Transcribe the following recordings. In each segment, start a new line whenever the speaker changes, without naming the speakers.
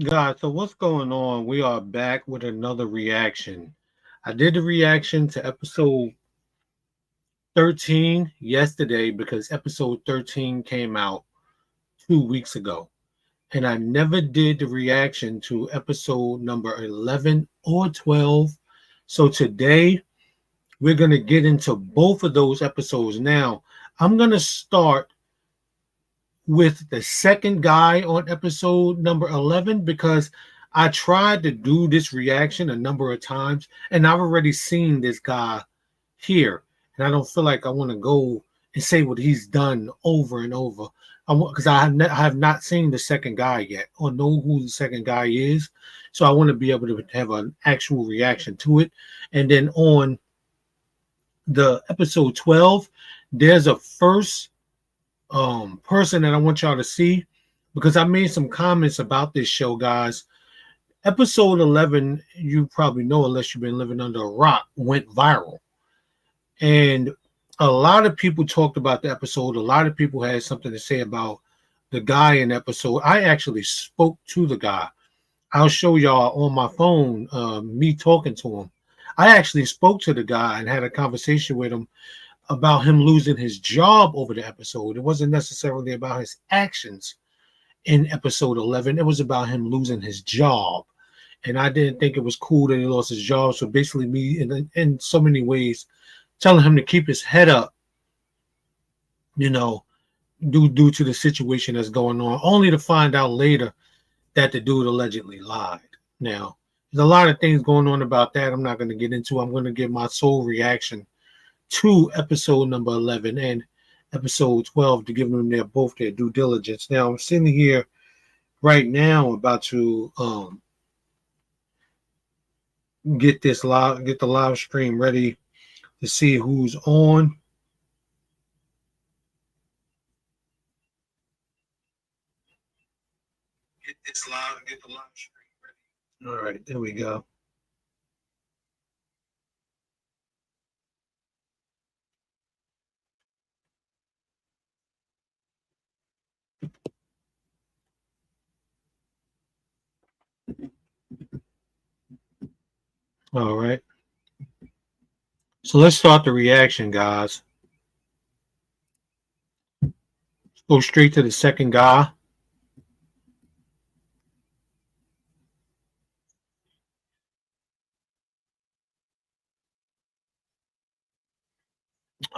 Guys, so what's going on? We are back with another reaction. I did the reaction to episode 13 yesterday because episode 13 came out 2 weeks ago. And I never did the reaction to episode number 11 or 12. So today we're going to get into both of those episodes. Now, I'm going to start with the second guy on episode number 11 because I tried to do this reaction a number of times and I've already seen this guy here. And I don't feel like I want to go and say what he's done over and over. Because I have not seen the second guy yet or know who the second guy is. So I want to be able to have an actual reaction to it. And then on the episode 12, there's a first person that I want y'all to see because I made some comments about this show, guys. Episode 11, you probably know unless you've been living under a rock, went viral. And a lot of people talked about the episode. A lot of people had something to say about the guy in the episode. I actually spoke to the guy. I'll show y'all on my phone me talking to him. I actually spoke to the guy and had a conversation with him about him losing his job over the episode. It wasn't necessarily about his actions in episode 11. It was about him losing his job. And I didn't think it was cool that he lost his job. So basically me, in so many ways, telling him to keep his head up, you know, due to the situation that's going on, only to find out later that the dude allegedly lied. Now, there's a lot of things going on about that I'm not going to get into. I'm going to give my sole reaction to episode number 11 and episode 12 to give them both their due diligence. Now, I'm sitting here right now about to get the live stream ready to see who's on. Get the live stream ready. All right, there we go. All right. So let's start the reaction, guys. Go straight to the second guy.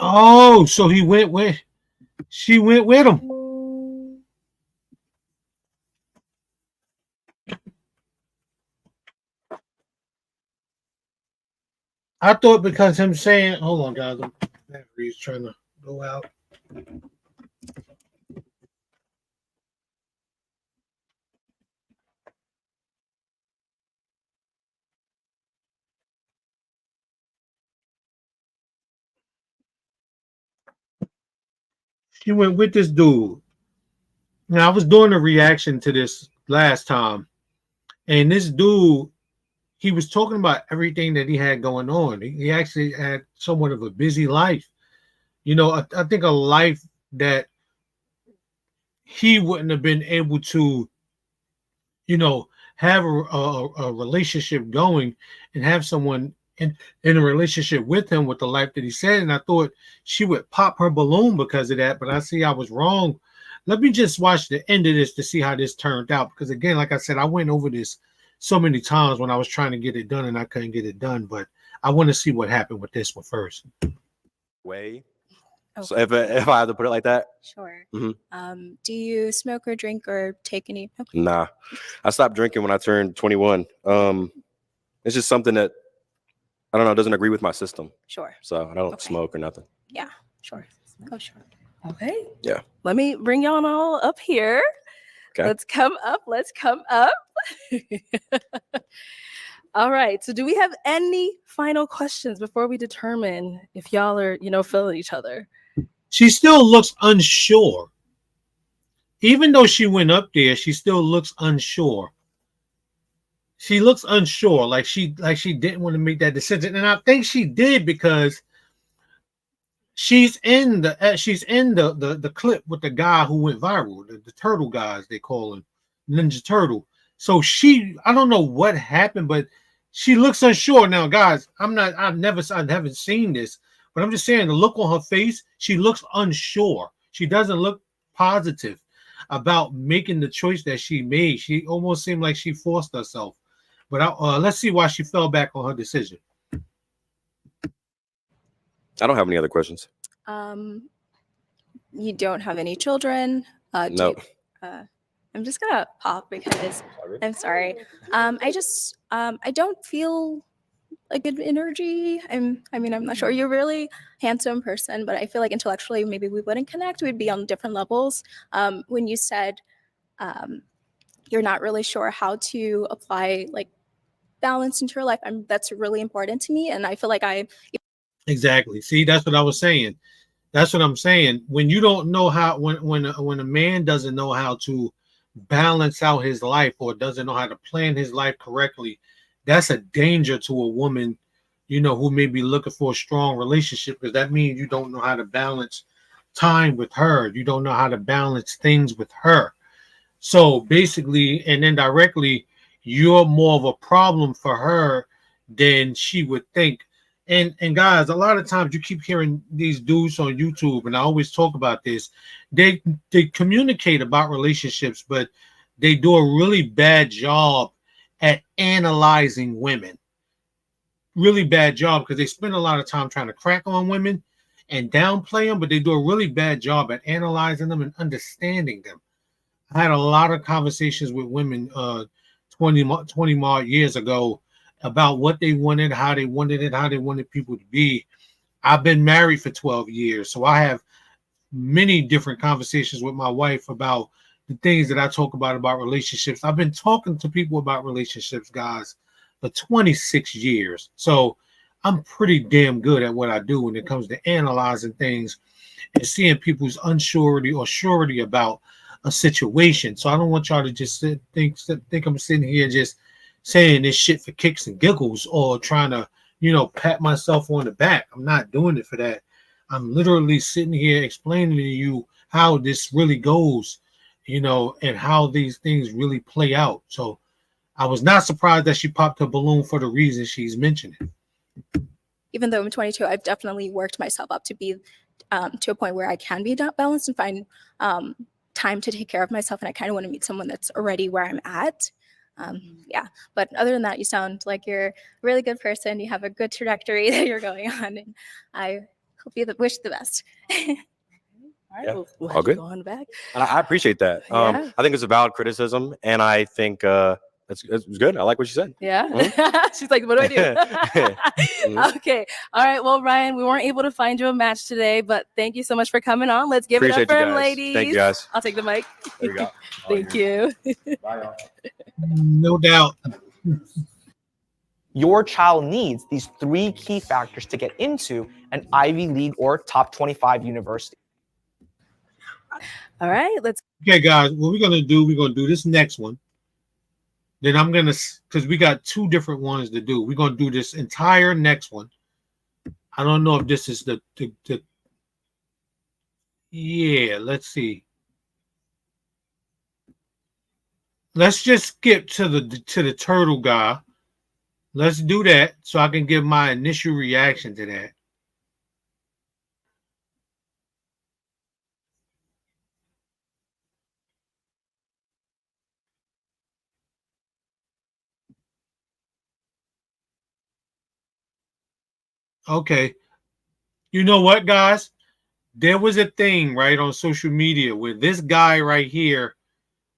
Oh, so she went with him. I thought because him saying, hold on, guys, battery's trying to go out. She went with this dude. Now I was doing a reaction to this last time, and this dude, he was talking about everything that he had going on. He actually had somewhat of a busy life. You know, I think a life that he wouldn't have been able to, you know, have a relationship going and have someone in a relationship with him with the life that he said. And I thought she would pop her balloon because of that, but I see I was wrong. Let me just watch the end of this to see how this turned out. Because again, like I said, I went over this so many times when I was trying to get it done and I couldn't get it done. But I want to see what happened with this one first.
Way. So
Okay.
if I have to put it like that,
Sure.
Mhm.
Do you smoke or drink or take any? Okay.
nah. I stopped drinking when I turned 21. It's just something that I don't know, doesn't agree with my system.
Sure.
So I don't
Okay.
smoke or nothing.
Yeah. Sure. Oh, sure.
Okay.
Yeah.
Let me bring y'all all up here.
Okay.
Let's come up. Let's come up. All right. So do we have any final questions before we determine if y'all are, feeling each other?
She still looks unsure. Even though she went up there, she still looks unsure. She looks unsure, like she didn't want to make that decision, and I think she did because she's in the clip with the guy who went viral, the turtle guys they call him, Ninja Turtle. So I don't know what happened, but she looks unsure. Now, guys, I haven't seen this, but I'm just saying the look on her face, she looks unsure. She doesn't look positive about making the choice that she made. She almost seemed like she forced herself. But let's see why she fell back on her decision.
I don't have any other questions.
You don't have any children.
No.
I'm just gonna pop because I'm sorry. I don't feel a good energy. I'm not sure. You're a really handsome person, but I feel like intellectually maybe we wouldn't connect. We'd be on different levels. When you said you're not really sure how to apply like balance into your life, that's really important to me, and I feel like
Exactly. See, that's what I was saying. That's what I'm saying. When you don't know how, when a man doesn't know how to balance out his life or doesn't know how to plan his life correctly, that's a danger to a woman, who may be looking for a strong relationship, because that means you don't know how to balance time with her. You don't know how to balance things with her. So basically, and indirectly, you're more of a problem for her than she would think. And guys, a lot of times you keep hearing these dudes on YouTube, and I always talk about this. They communicate about relationships, but they do a really bad job at analyzing women. Really bad job, because they spend a lot of time trying to crack on women and downplay them, but they do a really bad job at analyzing them and understanding them. I had a lot of conversations with women 20 more years ago about what they wanted, how they wanted it, how they wanted people to be. I've been married for 12 years, so I have many different conversations with my wife about the things that I talk about relationships. I've been talking to people about relationships, guys, for 26 years. So I'm pretty damn good at what I do when it comes to analyzing things and seeing people's unsurety or surety about a situation. So I don't want y'all to just think I'm sitting here just saying this shit for kicks and giggles or trying to, pat myself on the back. I'm not doing it for that. I'm literally sitting here explaining to you how this really goes, and how these things really play out. So I was not surprised that she popped her balloon for the reason she's mentioning.
even though I'm 22, I've definitely worked myself up to be to a point where I can be balanced and find time to take care of myself. And I kind of want to meet someone that's already where I'm at. Yeah, but other than that, you sound like you're a really good person. You have a good trajectory that you're going on, and I hope you wish the best.
All right,
Yeah,
we'll
all
have to
good.
go on back.
And I appreciate that.
Yeah.
I think it's a valid criticism, and I think it's good. I like what you said.
Yeah. She's like, what do I do? Okay. All right. Well, Ryan, we weren't able to find you a match today, but thank you so much for coming on. Let's give
Appreciate
it up for
you
him,
guys.
ladies.
Thank you, guys.
I'll take the mic.
There you go.
Thank you.
Bye, y'all.
No doubt.
Your child needs these 3 key factors to get into an Ivy League or top 25 university.
All right. Let's.
Okay, guys, what we're gonna do this next one. Then I'm gonna, because we got 2 different ones to do. We're gonna do this entire next one. I don't know if this is the yeah. Let's see. Let's just skip to the turtle guy. Let's do that so I can give my initial reaction to that. Okay. You know what, guys? There was a thing, right, on social media where this guy right here,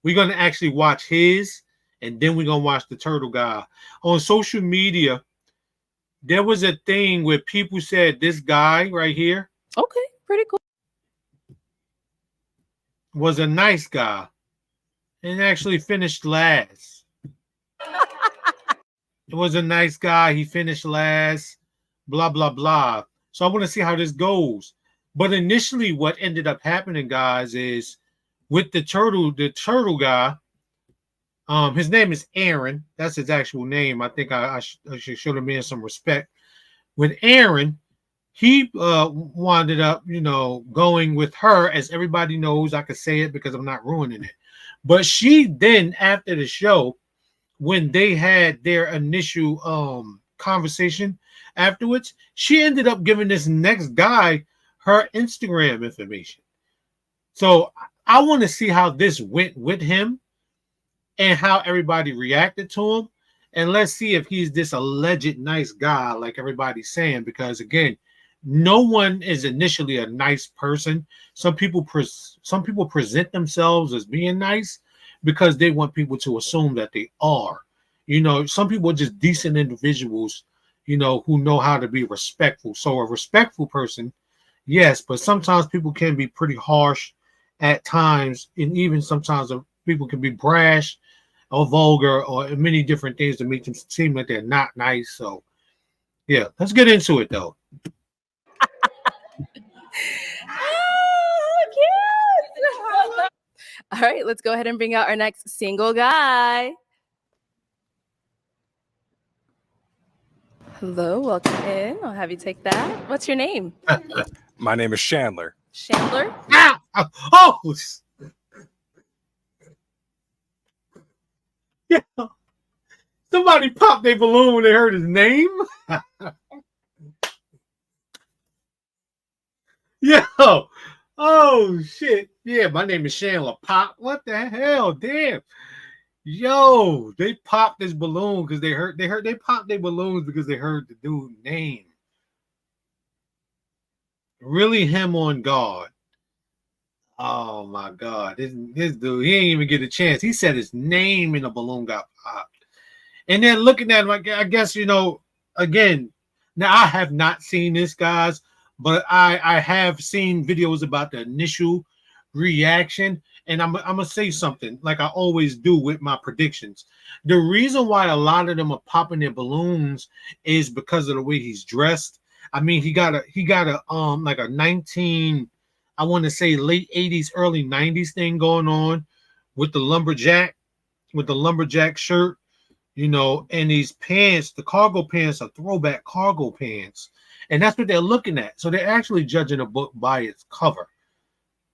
we're going to actually watch his, and then we're going to watch the turtle guy. On social media, there was a thing where people said this guy right here
Okay. Pretty cool.
was a nice guy and actually finished last. It was a nice guy. He finished last, blah, blah, blah. So I want to see how this goes. But initially what ended up happening, guys, is with the turtle guy, his name is Aaron. That's his actual name. I think I should show him in some respect. With Aaron, he wound up, going with her. As everybody knows, I could say it because I'm not ruining it. But she then, after the show, when they had their initial conversation afterwards, she ended up giving this next guy her Instagram information. So I want to see how this went with him and how everybody reacted to him. And let's see if he's this alleged nice guy like everybody's saying, because again, no one is initially a nice person. Some people present themselves as being nice because they want people to assume that they are. You know, some people are just decent individuals, you know, who know how to be respectful. So a respectful person, yes, but sometimes people can be pretty harsh at times, and even sometimes people can be brash or vulgar or many different things to make them seem like they're not nice. So yeah, let's get into it though.
Cute. All right, let's go ahead and bring out our next single guy. Hello, welcome in. I'll have you take that. What's your name?
My name is Chandler.
Chandler?
Oh, yeah. Somebody popped their balloon when they heard his name. Yo, oh shit. Yeah, my name is Chandler Pop. What the hell? Damn. Yo, they popped this balloon because they popped their balloons because they heard the dude's name. Really him on guard. Oh my God. This dude, he ain't even get a chance. He said his name and the balloon got popped. And then looking at him, I guess, you know, again, now I have not seen this, guys, but I have seen videos about the initial reaction. And I'm going to say something like I always do with my predictions. The reason why a lot of them are popping their balloons is because of the way he's dressed. I mean, he got a like a 19, I want to say late 80s, early 90s thing going on with the lumberjack shirt, you know, and these pants, the cargo pants are throwback cargo pants. And that's what they're looking at. So they're actually judging a book by its cover.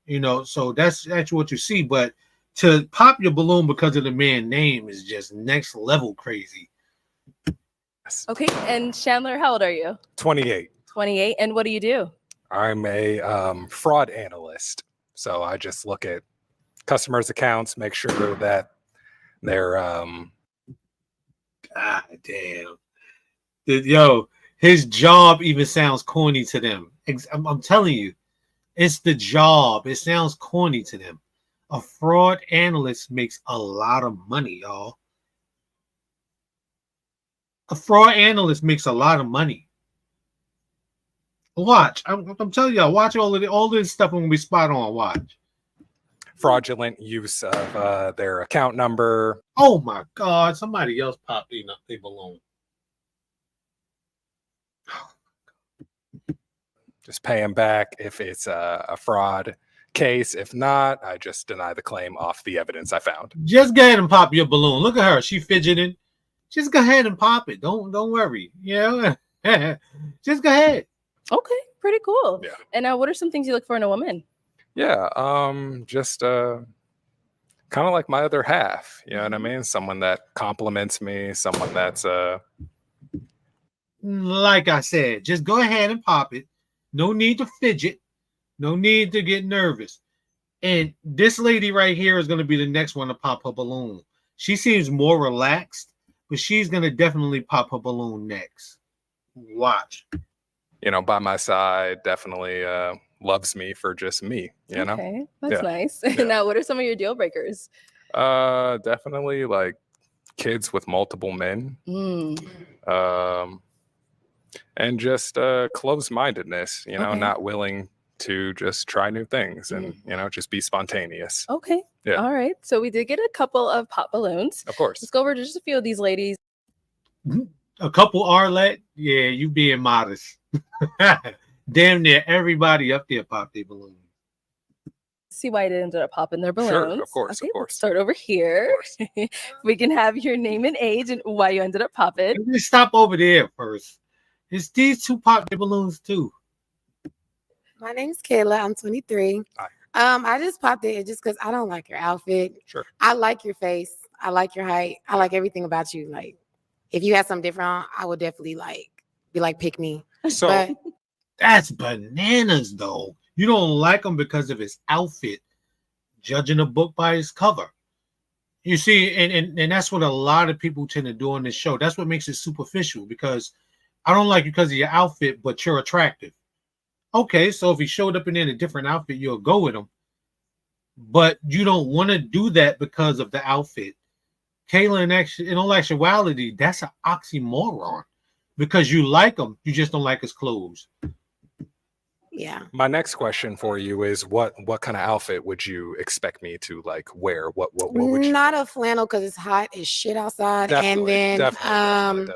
You know, so that's actually what you see. But to pop your balloon because of the man's name is just next level crazy.
Okay, and Chandler, how old are you?
28.
28, and what do you do?
I'm a fraud analyst. So I just look at customers' accounts, make sure that they're
God damn. Yo, his job even sounds corny to them. I'm telling you, it's the job. It sounds corny to them. A fraud analyst makes a lot of money, y'all. A fraud analyst makes a lot of money. Watch. I'm telling y'all, watch all this stuff when we spot on. Watch.
fraudulent use of their account number.
Oh my God! Somebody else popped their balloon.
Just pay them back if it's a fraud case. If not, I just deny the claim off the evidence I found.
Just go ahead and pop your balloon. Look at her; she fidgeting. Just go ahead and pop it. Don't worry. You know, just go ahead.
Okay, pretty cool.
Yeah.
And what are some things you look for in a woman?
Yeah, just kind of like my other half. You know what I mean? Someone that compliments me. Someone that's
Like I said, just go ahead and pop it. No need to fidget. No need to get nervous. And this lady right here is going to be the next one to pop her balloon. She seems more relaxed, but she's going to definitely pop her balloon next. Watch.
you know, by my side, definitely loves me for just me. You know?
Okay, that's
Yeah.
nice.
Yeah.
Now, what are some of your deal breakers?
Definitely like kids with multiple men. And just closed-mindedness, you know,
Okay.
not willing to just try new things and, you know, just be spontaneous.
Okay.
Yeah.
All right. So we did get a couple of pop balloons.
Of course.
Let's go over to just a few of these ladies.
A couple Arlette, yeah, you being modest. Damn near everybody up there popped their balloon.
See why they ended up popping their balloons.
Sure, of course,
Okay,
of course.
let's start over here. We can have your name and age and why you ended up popping.
Let me stop over there first. It's these two popped their balloons too.
My name's Kayla. I'm 23.
Hi.
I just popped it just because I don't like your outfit.
Sure.
I like your face. I like your height. I like everything about you. Like, if you had something different on, I would definitely be like, pick me.
So
But
That's bananas, though. You don't like him because of his outfit, judging a book by its cover. You see, and that's what a lot of people tend to do on this show. That's what makes it superficial, because I don't like you because of your outfit, but you're attractive. Okay, so if he showed up in a different outfit, you'll go with him. But you don't want to do that because of the outfit. Kayla, in all actuality, that's an oxymoron, because you like him, you just don't like his clothes.
yeah,
my next question for you is what kind of outfit would you expect me to like wear? What would you?
not a flannel because it's hot as shit outside.
Definitely,
And then
definitely.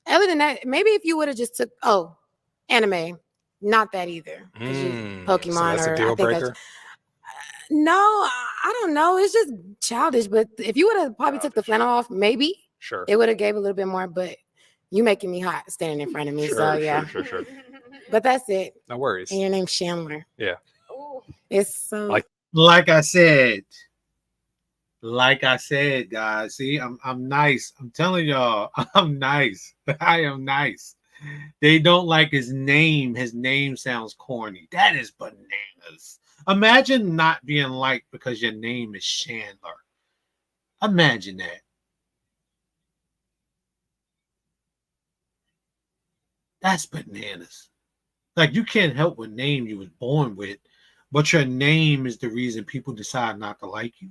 other than that, maybe if you would have just took anime, not that either. 'Cause Pokemon,
So that's
or
a deal
I think
breaker.
no, I don't know. It's just childish. But if you would have probably took the flannel off, maybe
Sure.
it would have gave a little bit more. But you making me hot standing in front of me.
Sure,
So
sure,
yeah.
sure.
But that's it.
No worries.
And your name's Chandler.
Yeah.
It's so
Like-
Like I said, guys. See, I'm nice. I'm telling y'all, I'm nice. I am nice. They don't like his name. His name sounds corny. That is bananas. Imagine not being liked because your name is Chandler. Imagine that. That's bananas. Like, you can't help what name you was born with, but your name is the reason people decide not to like you.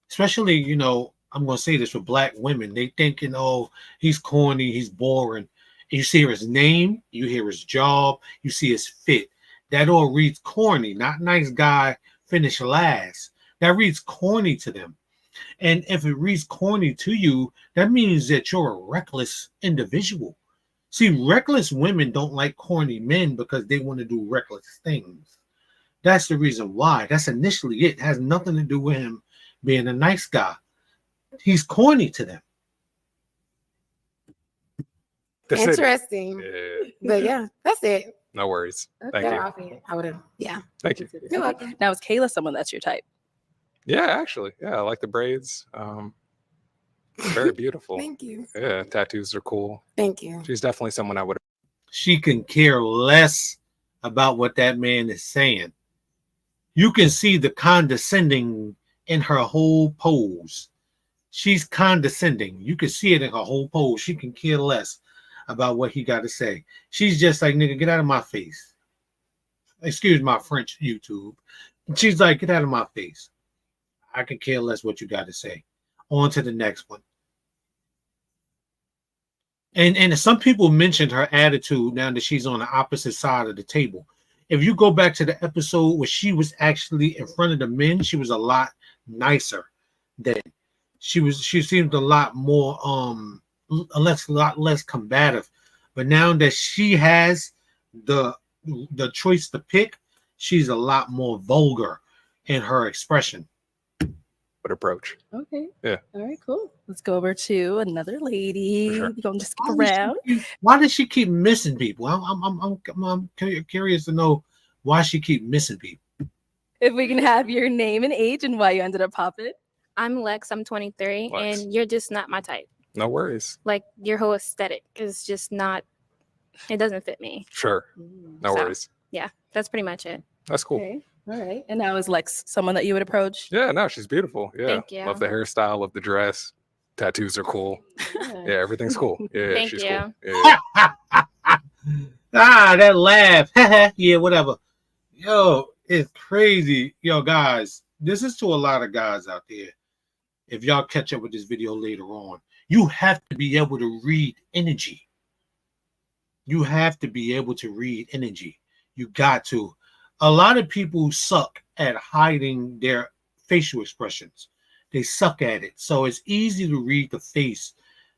Especially, you know, I'm going to say this with black women. They thinking, oh, he's corny, he's boring. And you see his name, you hear his job, you see his fit. That all reads corny, not nice guy, finish last. That reads corny to them. And if it reads corny to you, that means that you're a reckless individual. See, reckless women don't like corny men because they want to do reckless things. That's the reason why. That's initially it. It has nothing to do with him being a nice guy. He's corny to them.
That's it.
interesting.
Yeah.
But yeah, that's it.
No worries. Thank
Better
you.
outfit. I would have. Yeah.
Thank you.
You're welcome.
Now, is Kayla someone that's your type?
Yeah, actually. Yeah, I like the braids. Very beautiful.
Thank you.
Yeah, tattoos are cool.
Thank you.
She's definitely someone I would.
She can care less about what that man is saying. You can see the condescending in her whole pose. She's condescending. You can see it in her whole pose. She can care less about what he got to say. She's just like, nigga, get out of my face. Excuse my French, YouTube. She's like, get out of my face. I can care less what you got to say. On to the next one. And some people mentioned her attitude now that she's on the opposite side of the table. If you go back to the episode where she was actually in front of the men, she was a lot nicer then. She seemed a lot more a lot less combative. But now that she has the choice to pick, she's a lot more vulgar in her expression.
Would approach.
Okay.
Yeah.
All right, cool. Let's go over to another lady.
For sure.
We're going to skip around.
Why does she keep missing people? I'm curious to know why she keep missing people.
If we can have your name and age and why you ended up popping.
I'm Lex. I'm 23,
Lex.
and you're just not my type.
No worries.
Like your whole aesthetic is just not. It doesn't fit me.
Sure. No
So-
worries.
Yeah, that's pretty much it.
That's cool.
Okay. All right. And now is Lex someone that you would approach?
Yeah, no, she's beautiful. Yeah.
Thank you.
Love the hairstyle, love the dress. Tattoos are cool. Yeah, everything's cool. Yeah,
Thank
she's
you.
cool. Yeah.
That laugh. Yeah, whatever. Yo, it's crazy. Yo, guys, this is to a lot of guys out there. If y'all catch up with this video later on, you have to be able to read energy. You have to be able to read energy. You got to. A lot of people suck at hiding their facial expressions. They suck at it. So it's easy to read the face.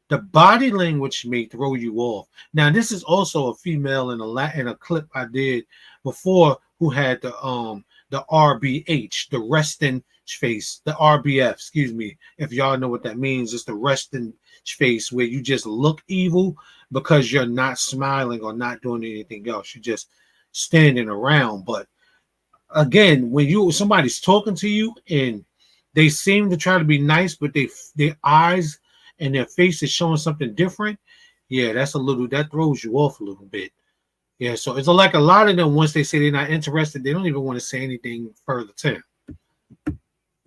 The body language may throw you off. Now, this is also a female in a clip I did before who had the RBH, the resting face, the RBF, excuse me. If y'all know what that means, it's the resting face where you just look evil because you're not smiling or not doing anything else. You're just standing around. But again, when somebody's talking to you and they seem to try to be nice, but their eyes and their face is showing something different. Yeah, that throws you off a little bit. Yeah, so it's like a lot of them, once they say they're not interested, they don't even want to say anything further to them.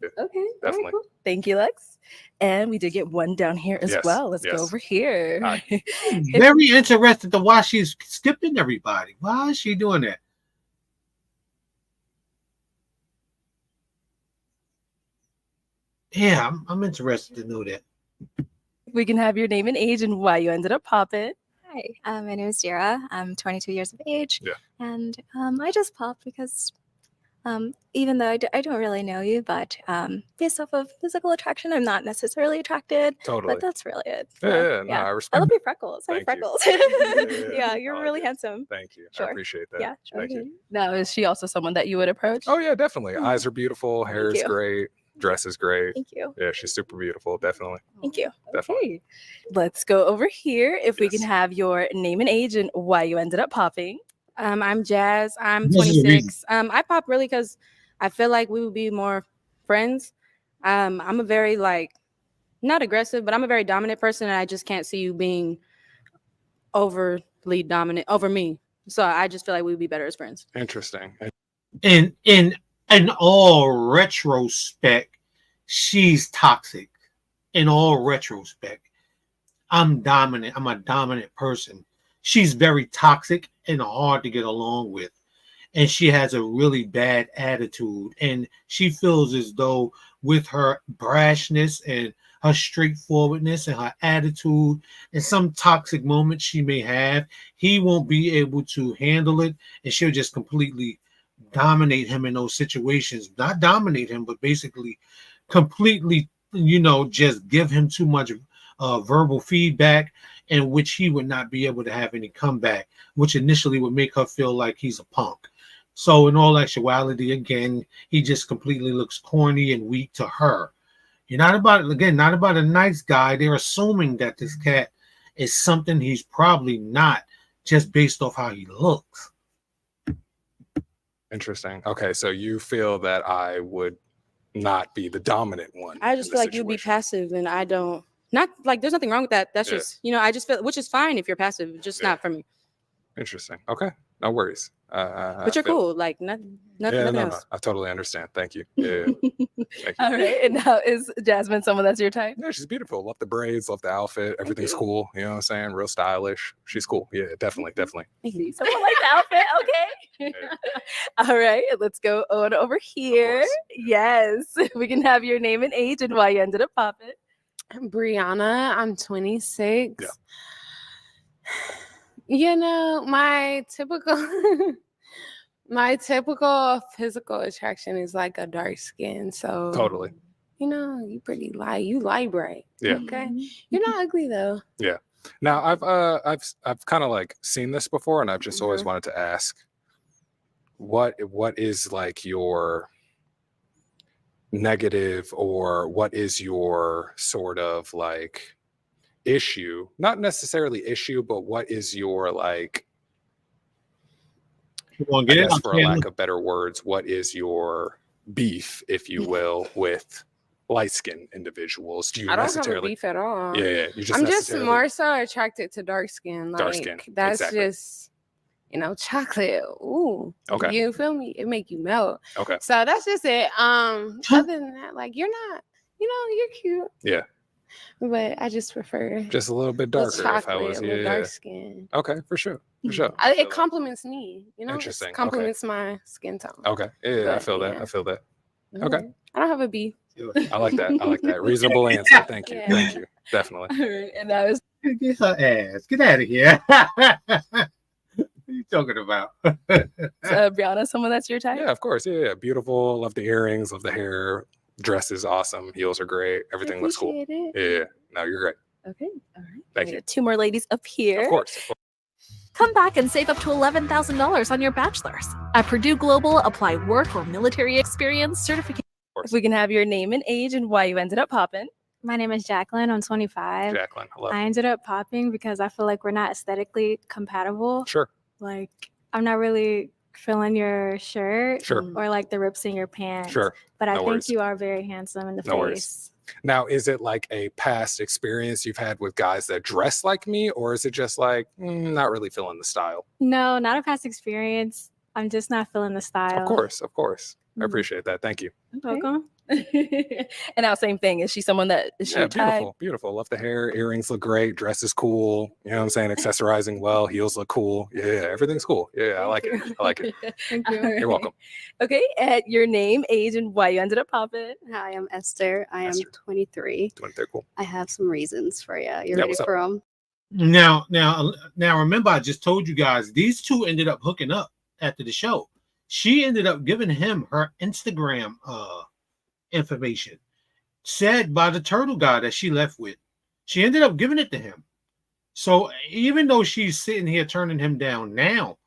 Okay, very
Definitely.
cool. Thank you, Lex. And we did get one down here as
Yes,
well. Let's
yes.
go over here.
Hi.
Very interested to why she's skipping everybody. Why is she doing that? Yeah, I'm interested to know that.
We can have your name and age and why you ended up popping.
Hi, my name is Dira. I'm 22 years of age.
Yeah.
And I just popped because even though I don't really know you, but based off of physical attraction, I'm not necessarily attracted.
Totally.
But that's really it.
Yeah, no, I
I
respect
love
it.
your freckles. I have
Thank you.
freckles.
Yeah,
You're
I
really
like it.
handsome.
Thank you. I
Sure.
appreciate that.
Yeah, sure.
Thank you.
Now, is she also someone that you would approach?
Oh yeah, definitely. Eyes are beautiful. Hair is
you.
great. Dress is great.
Thank you.
Yeah, she's super beautiful. Definitely.
Thank you.
Definitely.
Okay. Let's go over here. If we can
Yes.
have your name and age and why you ended up popping.
I'm Jazz. I'm
This is the reason.
26. I pop really because I feel like we would be more friends. I'm a very not aggressive, but I'm a very dominant person, and I just can't see you being overly dominant over me. So I just feel like we would be better as friends.
Interesting.
In all retrospect, she's toxic. In all retrospect, I'm dominant. I'm a dominant person. She's very toxic and hard to get along with. And she has a really bad attitude. And she feels as though with her brashness and her straightforwardness and her attitude and some toxic moments she may have, he won't be able to handle it. And she'll just completely dominate him in those situations. Not dominate him, but basically completely, just give him too much verbal feedback, in which he would not be able to have any comeback, which initially would make her feel like he's a punk. So in all actuality, again, he just completely looks corny and weak to her. You're not about a nice guy. They're assuming that this cat is something he's probably not, just based off how he looks.
Interesting. Okay, so you feel that I would not be the dominant one.
I
in
just
the
feel like you'd be
situation.
passive, and I don't. Not like there's nothing wrong with that. That's
Yeah.
just I just feel, which is fine if you're passive, just
Yeah.
not for me.
Interesting. Okay, no worries.
But you're cool. Like nothing
Yeah, no,
else.
I totally understand. Thank you. Yeah, thank you.
All right. And now is Jasmine someone that's your type?
Yeah, she's beautiful. Love the braids, love the outfit. Everything's
you.
cool. You know what I'm saying? Real stylish. She's cool. Yeah, definitely.
See someone like the outfit. Okay. All right. Let's go on over here.
course.
Yes. We can have your name and age and why you ended up popping.
I'm Brianna. I'm 26.
Yeah.
My typical physical attraction is like a dark skin. So
Totally.
you pretty light. You light bright.
Yeah.
Okay. You're not ugly though.
Now I've kind of like seen this before, and I've just always wanted to ask, what is like your negative, or what is your sort of like issue? Not necessarily issue, but what is your like,
You want
I
to get
guess
it?
for a lack of better words, what is your beef, if you will, with light skinned individuals? Do you
I don't have a
necessarily?
beef at all.
Yeah, you just
I'm just
necessarily-
more so attracted to dark skin. Like
Dark skin,
that's
exactly.
just chocolate. Ooh.
Okay.
You feel me? It make you melt.
Okay.
So that's just it. Other than that, like you're not, you're cute.
Yeah.
But I just prefer
Just a little bit
a
darker. If I
chocolate
was,
with
yeah.
dark skin.
Okay, for sure. For sure.
It complements me,
Interesting,
It
okay.
complements my skin tone.
Okay. Yeah, I
But,
feel that.
yeah.
I feel that. Okay.
I don't have a beef.
I like that. I like that. Reasonable answer. Thank you.
Yeah.
Thank you. Definitely.
All right. And that was
Get her ass. Get out of here. What are you talking about?
Brianna, someone that's your type?
Yeah, of course. Yeah. Beautiful. Love the earrings. Love the hair. Dress is awesome. Heels are great. Everything looks cool.
Appreciate it.
Yeah. No, you're great.
Okay. All right.
Thank
We
you.
got two more ladies up here.
Of course.
Come back and save up to $11,000 on your bachelor's. At Purdue Global, apply work or military experience certification.
If we can have your name and age and why you ended up popping.
My name is Jacqueline. I'm 25.
Jacqueline. Hello.
I ended up popping because I feel like we're not aesthetically compatible.
Sure.
Like, I'm not really feeling your shirt
Sure.
or like the rips in your pants.
Sure.
But I
No
think
worries.
you are very handsome in the
No
face.
worries. Now, is it like a past experience you've had with guys that dress like me, or is it just like not really feeling the style?
No, not a past experience. I'm just not feeling the style.
Of course, of course. I
Mhm.
appreciate that. Thank you.
Welcome. And now, same thing. Is she someone that is she
Yeah,
your type?
beautiful, beautiful. Love the hair. Earrings look great. Dress is cool. You know what I'm saying? Accessorizing well. Heels look cool. Yeah, everything's cool. Yeah, I like it. I like it.
Thank you.
You're welcome.
Okay, at your name, age, and why you ended up popping.
Hi, I'm Esther. I am
Esther.
23.
23, cool.
I have some reasons for you. You
Yeah,
ready
what's up?
for them?
Now, remember, I just told you guys these two ended up hooking up after the show. She ended up giving him her Instagram information, said by the turtle guy that she left with. She ended up giving it to him. So even though she's sitting here turning him down now,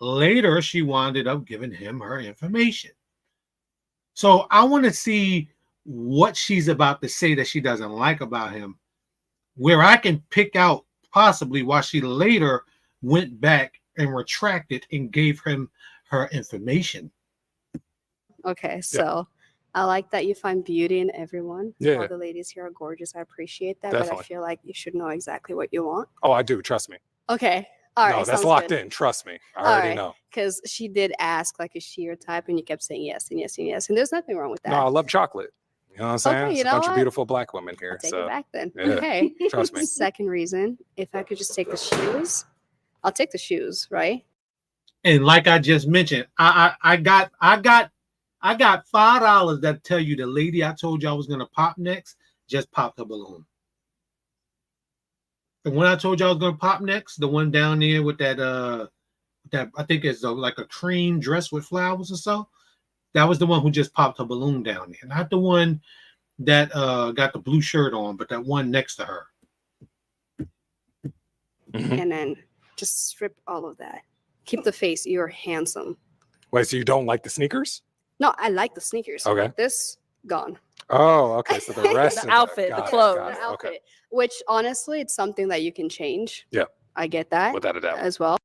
later she wound up giving him her information. So I want to see what she's about to say that she doesn't like about him, where I can pick out possibly why she later went back and retracted and gave him her information.
Okay, so I like that you find beauty in everyone.
Yeah.
All the ladies here are gorgeous. I appreciate that, but
Definitely.
I feel like you should know exactly what you want.
Oh, I do. Trust me.
Okay. All right.
No, that's locked in. Trust me. I already know.
Because she did ask, like, is she your type? And you kept saying yes and yes and yes. And there's nothing wrong with that.
No, I love chocolate. You know what I'm saying?
Okay,
It's
you
a
know
bunch of
what?
beautiful black women here.
I'll take
so
it back then.
yeah,
Okay.
trust me.
Second reason, if I could just take the shoes, I'll take the shoes, right?
And like I just mentioned, I got $5 that tell you the lady I told you I was gonna pop next just popped a balloon. The one I told you I was gonna pop next, the one down there with that I think it's like a cream dress with flowers or so. That was the one who just popped a balloon down there, not the one that got the blue shirt on, but that one next to her.
And then just strip all of that. Keep the face. You're handsome.
Wait, so you don't like the sneakers?
No, I like the sneakers.
Okay.
This gone.
Oh, okay. So the rest
The
of
outfit,
got
the
it,
clothes.
got it,
The outfit,
Okay.
which honestly, it's something that you can change.
Yeah.
I get that
Without a doubt.
as well.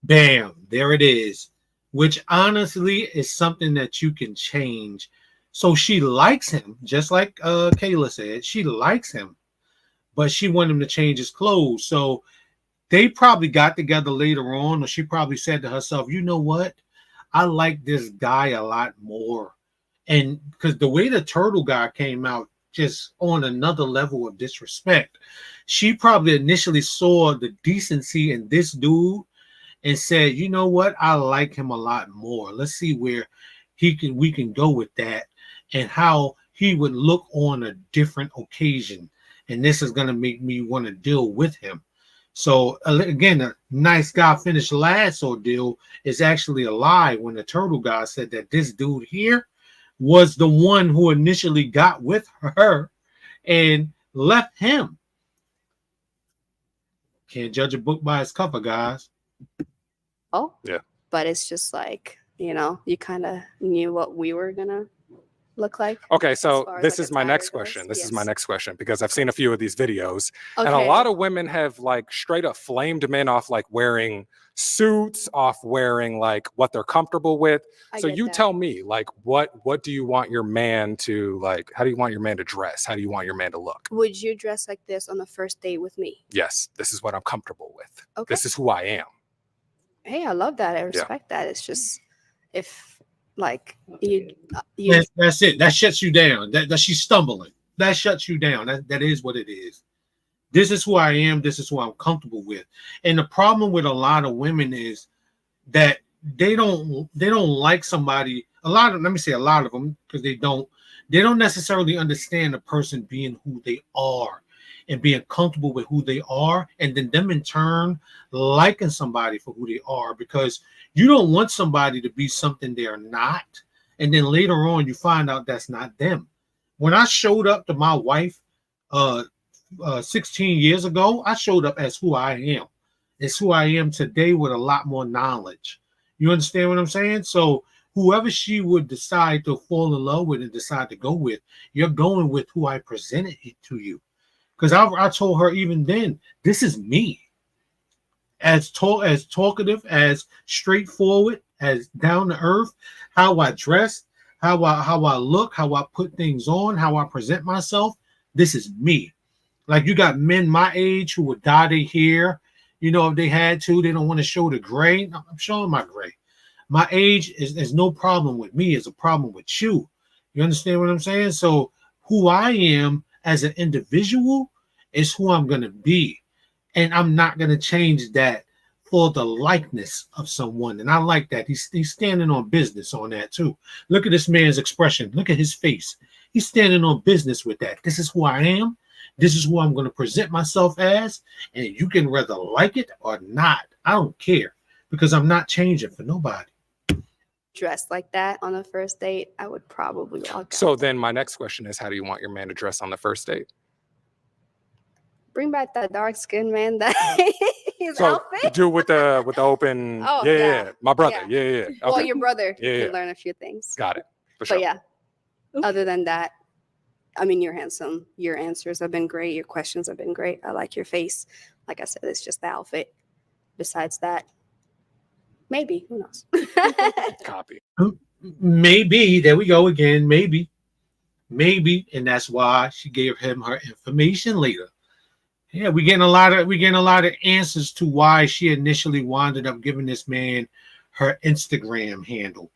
Bam, there it is. Which honestly is something that you can change. So she likes him, just like Kayla said. She likes him, but she wanted him to change his clothes. So they probably got together later on, or she probably said to herself, you know what? I like this guy a lot more. And because the way the turtle guy came out, just on another level of disrespect, she probably initially saw the decency in this dude and said, you know what? I like him a lot more. Let's see where we can go with that and how he would look on a different occasion. And this is going to make me want to deal with him. So again, a nice guy finished last ordeal is actually a lie when the turtle guy said that this dude here was the one who initially got with her and left him. Can't judge a book by its cover, guys.
Oh,
Yeah.
but it's just like, you kind of knew what we were going to look like.
Okay,
as
so
far as,
this
like,
is my
attire
next
goes.
question. This is
Yes.
my next question because I've seen a few of these videos, and a
Okay.
lot of women have like straight up flamed men off like wearing suits, off wearing like what they're comfortable with.
I
So
get
you
that.
tell me, like, what do you want your man to like? How do you want your man to dress? How do you want your man to look?
Would you dress like this on the first date with me?
Yes, this is what I'm comfortable with.
Okay.
This is who I am.
Hey, I love that. I respect that. It's just if like you
That's it. That shuts you down. That she's stumbling. That shuts you down. That is what it is. This is who I am. This is who I'm comfortable with. And the problem with a lot of women is that they don't like somebody. Let me say a lot of them, because they don't necessarily understand the person being who they are and being comfortable with who they are, and then them in turn liking somebody for who they are, because you don't want somebody to be something they're not, and then later on you find out that's not them. When I showed up to my wife 16 years ago, I showed up as who I am. It's who I am today with a lot more knowledge. You understand what I'm saying? So whoever she would decide to fall in love with and decide to go with, you're going with who I presented it to you. Because I told her even then, this is me. As talkative, as straightforward, as down to earth, how I dress, how I look, how I put things on, how I present myself. This is me. Like, you got men my age who would dye their hair, you know, if they had to. They don't want to show the gray. I'm showing my gray. My age is no problem with me. It's a problem with you. You understand what I'm saying? So who I am as an individual is who I'm going to be. And I'm not going to change that for the likeness of someone. And I like that. He's standing on business on that too. Look at this man's expression. Look at his face. He's standing on business with that. This is who I am. This is who I'm going to present myself as. And you can rather like it or not. I don't care, because I'm not changing for nobody.
Dressed like that on a first date, I would probably walk out.
So then my next question is, how do you want your man to dress on the first date?
Bring back that dark skinned man that his
So
outfit.
do with the open.
Oh,
yeah. My brother.
Yeah.
Yeah. Okay.
Well, your brother
Yeah.
can learn a few things.
Got it. For sure.
But yeah, other than that, I mean, you're handsome. Your answers have been great. Your questions have been great. I like your face. Like I said, it's just the outfit. Besides that, maybe. Who knows?
Copy.
Maybe. There we go again. Maybe. And that's why she gave him her information later. Yeah, we're getting a lot of answers to why she initially wound up giving this man her Instagram handle,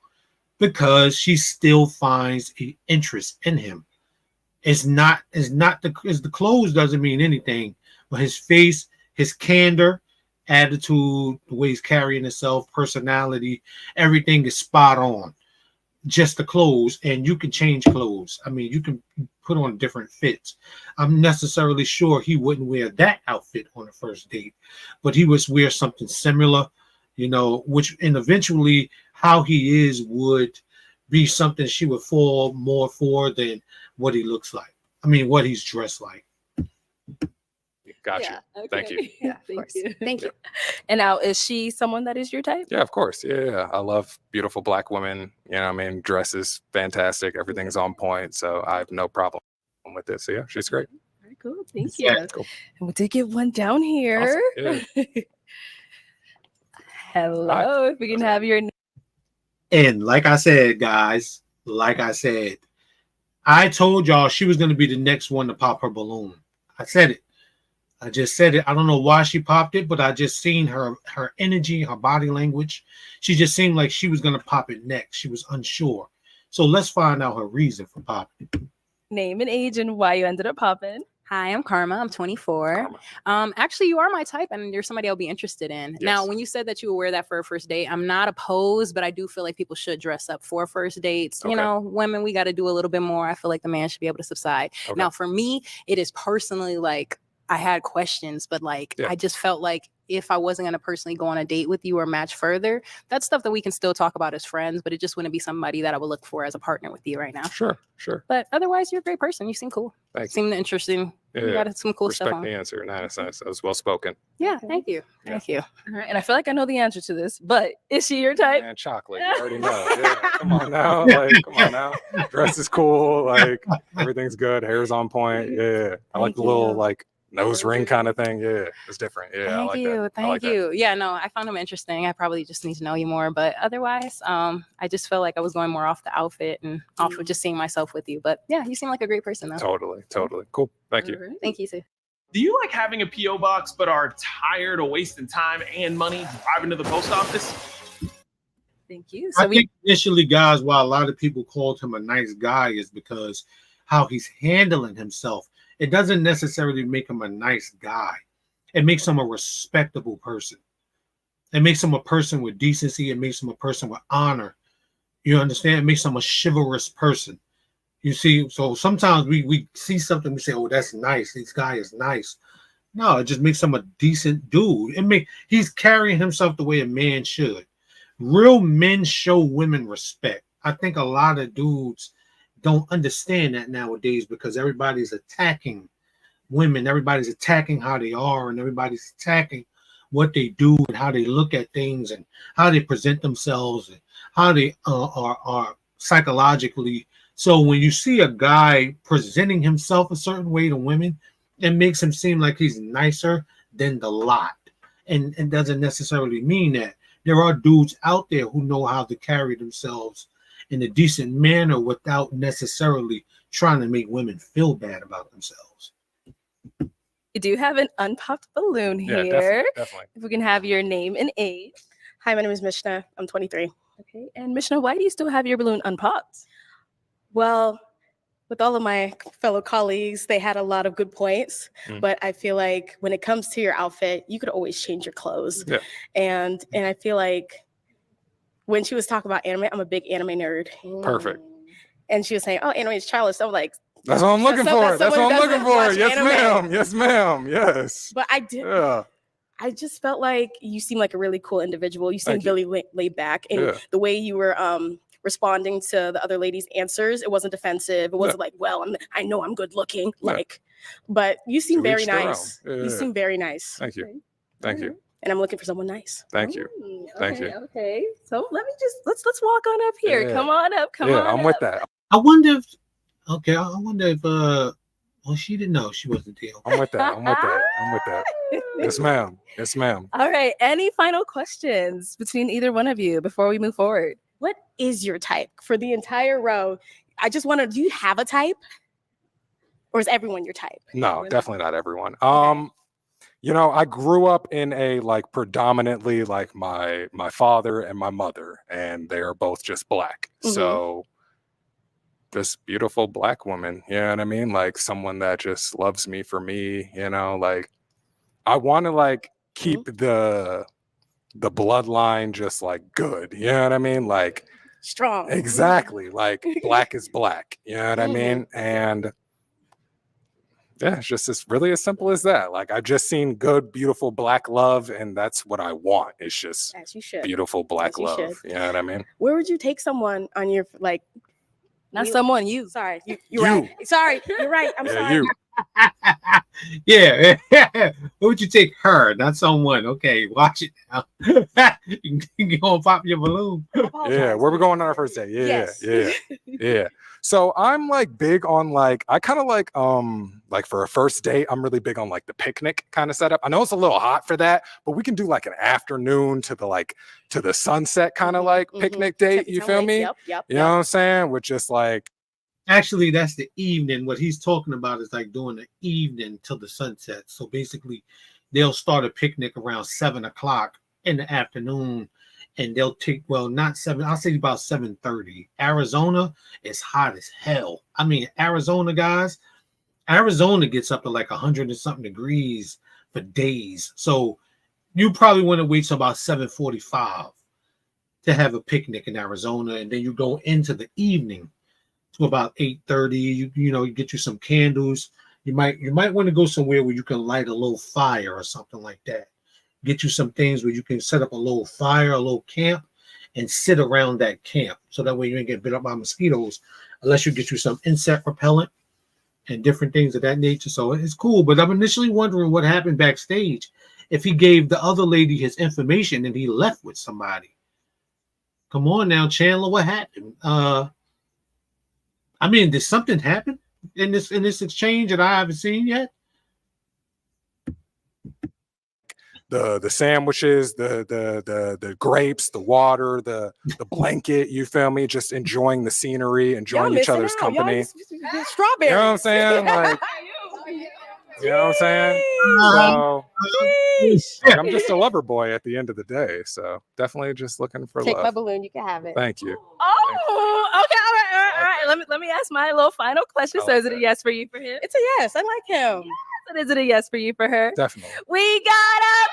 because she still finds an interest in him. It's not the clothes doesn't mean anything, but his face, his candor, attitude, the way he's carrying himself, personality, everything is spot on. Just the clothes, and you can change clothes. I mean, you can put on different fits. I'm necessarily sure he wouldn't wear that outfit on a first date, but he would wear something similar, you know, which, and eventually how he is would be something she would fall more for than what he looks like. I mean, what he's dressed like.
Got you. Thank you.
Yeah, of course. Thank you.
And now, is she someone that is your type?
Yeah, of course. Yeah. I love beautiful black women. You know what I mean? Dresses, fantastic. Everything's on point. So I have no problem with this. So yeah, she's great.
Very cool. Thank you.
Yeah,
cool.
And we did get one down here.
Awesome. Yeah.
Hello. If we can have your name.
And like I said, guys, I told y'all she was going to be the next one to pop her balloon. I said it. I just said it. I don't know why she popped it, but I just seen her energy, her body language. She just seemed like she was going to pop it next. She was unsure. So let's find out her reason for popping it.
Name and age and why you ended up popping.
Hi, I'm Karma. I'm 24. Actually, you are my type, and you're somebody I'll be interested in.
Yes.
Now, when you said that you would wear that for a first date, I'm not opposed, but I do feel like people should dress up for first dates.
Okay.
You know, women, we got to do a little bit more. I feel like the man should be able to subside.
Okay.
Now, for me, it is personally like I had questions, but like
Yeah.
I just felt like if I wasn't going to personally go on a date with you or match further, that's stuff that we can still talk about as friends, but it just wouldn't be somebody that I would look for as a partner with you right now.
Sure.
But otherwise, you're a great person. You seem cool.
Thanks.
Seem interesting. You
Yeah.
got some cool stuff
Respect
on.
the answer. Nice. That was well spoken.
Yeah, thank you.
Yeah.
Thank you.
All right. And I feel like I know the answer to this, but is she your type?
Man, chocolate. You already know. Yeah. Come on now. Come on now. Dress is cool. Like, everything's good. Hair's on point. Yeah. I like
Thank
the little
you.
like nose ring kind of thing. Yeah. It's different. Yeah. I
Thank
like
you.
that. I
Thank
like that.
you. Yeah, no, I found him interesting. I probably just need to know you more. But otherwise, I just felt like I was going more off the outfit and off of just seeing myself with you. But yeah, you seem like a great person though.
Totally. Cool. Thank you.
Thank you, too.
Do you like having a P.O. box but are tired of wasting time and money driving to the post office?
Thank you.
I think initially, guys, why a lot of people called him a nice guy is because how he's handling himself. It doesn't necessarily make him a nice guy. It makes him a respectable person. It makes him a person with decency. It makes him a person with honor. You understand? It makes him a chivalrous person. You see, so sometimes we see something, we say, oh, that's nice. This guy is nice. No, it just makes him a decent dude. He's carrying himself the way a man should. Real men show women respect. I think a lot of dudes don't understand that nowadays because everybody's attacking women. Everybody's attacking how they are, and everybody's attacking what they do and how they look at things and how they present themselves and how they are psychologically. So when you see a guy presenting himself a certain way to women, it makes him seem like he's nicer than the lot. And it doesn't necessarily mean that. there are dudes out there who know how to carry themselves in a decent manner without necessarily trying to make women feel bad about themselves.
You do have an unpopped balloon
Yeah,
here.
definitely.
If we can have your name and age.
Hi, my name is Mishna. I'm 23.
Okay. And Mishna, why do you still have your balloon unpopped?
Well, with all of my fellow colleagues, they had a lot of good points, but I feel like when it comes to your outfit, you could always change your clothes.
Yeah.
And I feel like when she was talking about anime, I'm a big anime nerd.
Perfect.
And she was saying, "Oh, anime is childish." So I'm like,
That's what I'm looking for. That's what I'm looking for.
watch
Yes,
anime.
ma'am. Yes, ma'am. Yes.
But I did.
Yeah.
I just felt like you seem like a really cool individual. You seem
Thank you.
really laid back, and
Yeah.
the way you were responding to the other lady's answers, it wasn't defensive. It wasn't like, "Well, I know I'm good looking,"
Yeah.
like. But you seem
To
very
each their
nice.
own.
You
Yeah.
seem very nice.
Thank you. Thank you.
And I'm looking for someone nice.
Thank you. Thank you.
Okay. So let me just let's walk on up here.
Yeah.
Come on up. Come
Yeah,
on
I'm with
up.
that.
I wonder if, okay, I wonder if, well, she didn't know she wasn't the deal.
I'm with that. I'm with that. I'm with that. Yes, ma'am. Yes, ma'am.
All right. Any final questions between either one of you before we move forward?
What is your type for the entire row? I just want to. Do you have a type, or is everyone your type?
No, definitely not everyone. You know, I grew up in a like predominantly like my father and my mother, and they are both just black.
Mhm.
So this beautiful black woman, you know what I mean? Like someone that just loves me for me, you know, like I want to like keep the bloodline just like good, you know what I mean? Like
Strong.
exactly, like black is black, you know what I
Mhm.
mean? And yeah, it's just as really as simple as that. Like I've just seen good, beautiful black love, and that's what I want. It's just
As you should.
beautiful black
As you
love.
should.
You know what I mean?
Where would you take someone on your like?
Not someone, you.
Sorry, you're right. Sorry, you're right. I'm
Yeah,
sorry.
you.
Yeah, where would you take her, not someone? Okay, watch it now. You can go and pop your balloon.
Yeah, where we going on our first day? Yeah,
Yes.
yeah, yeah. So I'm like big on like I kind of like for a first date, I'm really big on like the picnic kind of setup. I know it's a little hot for that, but we can do like an afternoon to the sunset kind of like picnic date. You feel me?
Yep.
You know what I'm saying? With just like
Actually, that's the evening. What he's talking about is like doing the evening till the sunset. So basically, they'll start a picnic around 7 o'clock in the afternoon, and they'll take not 7. I'll say about 7:30. Arizona is hot as hell. I mean, Arizona guys, Arizona gets up to like 100 and something degrees for days. So you probably want to wait till about 7:45 to have a picnic in Arizona, and then you go into the evening to about 8:30. You get you some candles. You might want to go somewhere where you can light a little fire or something like that. Get you some things where you can set up a little fire, a little camp, and sit around that camp. So that way you ain't get bit up by mosquitoes, unless you get you some insect repellent and different things of that nature. So it's cool. But I'm initially wondering what happened backstage. If he gave the other lady his information and he left with somebody. Come on now, Chandler, what happened? I mean, did something happen in this exchange that I haven't seen yet?
the sandwiches, the grapes, the water, the blanket, you feel me? Just enjoying the scenery, enjoying each other's company.
Strawberries.
You know what I'm saying? Like, you know what I'm saying? So like, I'm just a lover boy at the end of the day. So definitely just looking for
Take
love.
my balloon. You can have it.
Thank you.
Oh, okay. All right. Let me ask my little final question. So is it a yes for you for him?
It's a yes. I like him.
And is it a yes for you for her?
Definitely.
We got a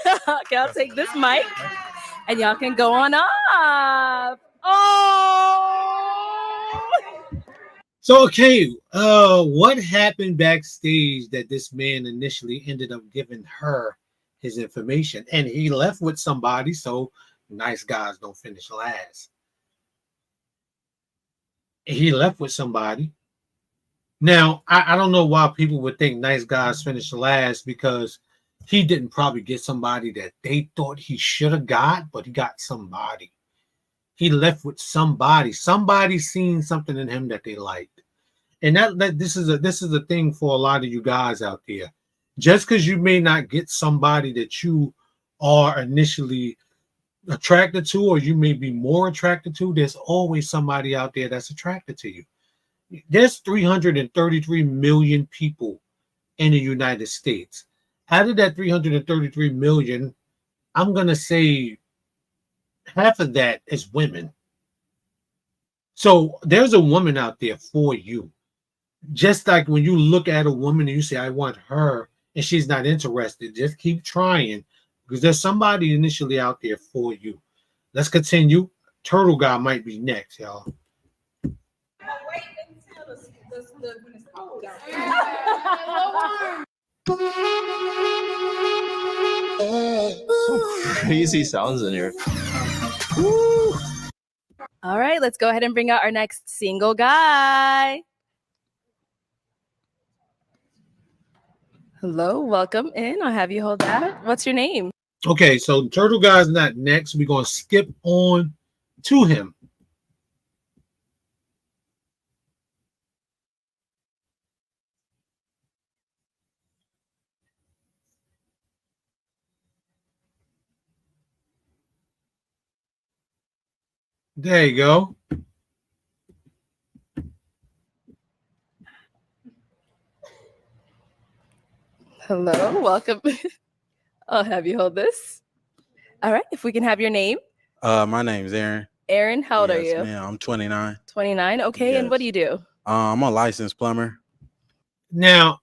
match. Okay, I'll take this mic and y'all can go on up. Oh.
So okay, what happened backstage that this man initially ended up giving her his information, and he left with somebody? So nice guys don't finish last. He left with somebody. Now I don't know why people would think nice guys finish last, because he didn't probably get somebody that they thought he should have got, but he got somebody. He left with somebody. Somebody seen something in him that they liked. And that this is a thing for a lot of you guys out there. Just because you may not get somebody that you are initially attracted to, or you may be more attracted to, there's always somebody out there that's attracted to you. There's 333 million people in the United States. Out of that 333 million, I'm going to say half of that is women. So there's a woman out there for you. Just like when you look at a woman and you say, I want her, and she's not interested, just keep trying, because there's somebody initially out there for you. Let's continue. Turtle Guy might be next, y'all.
Crazy sounds in here.
All right, let's go ahead and bring out our next single guy. Hello, welcome in. I'll have you hold that. What's your name?
Okay, so Turtle Guy's not next. We're going to skip on to him. There you go.
Hello, welcome. I'll have you hold this. All right, if we can have your name.
My name's Aaron.
Aaron, how old are
Yes,
you?
ma'am, I'm 29.
29, okay, and what do you do?
I'm a licensed plumber.
Now,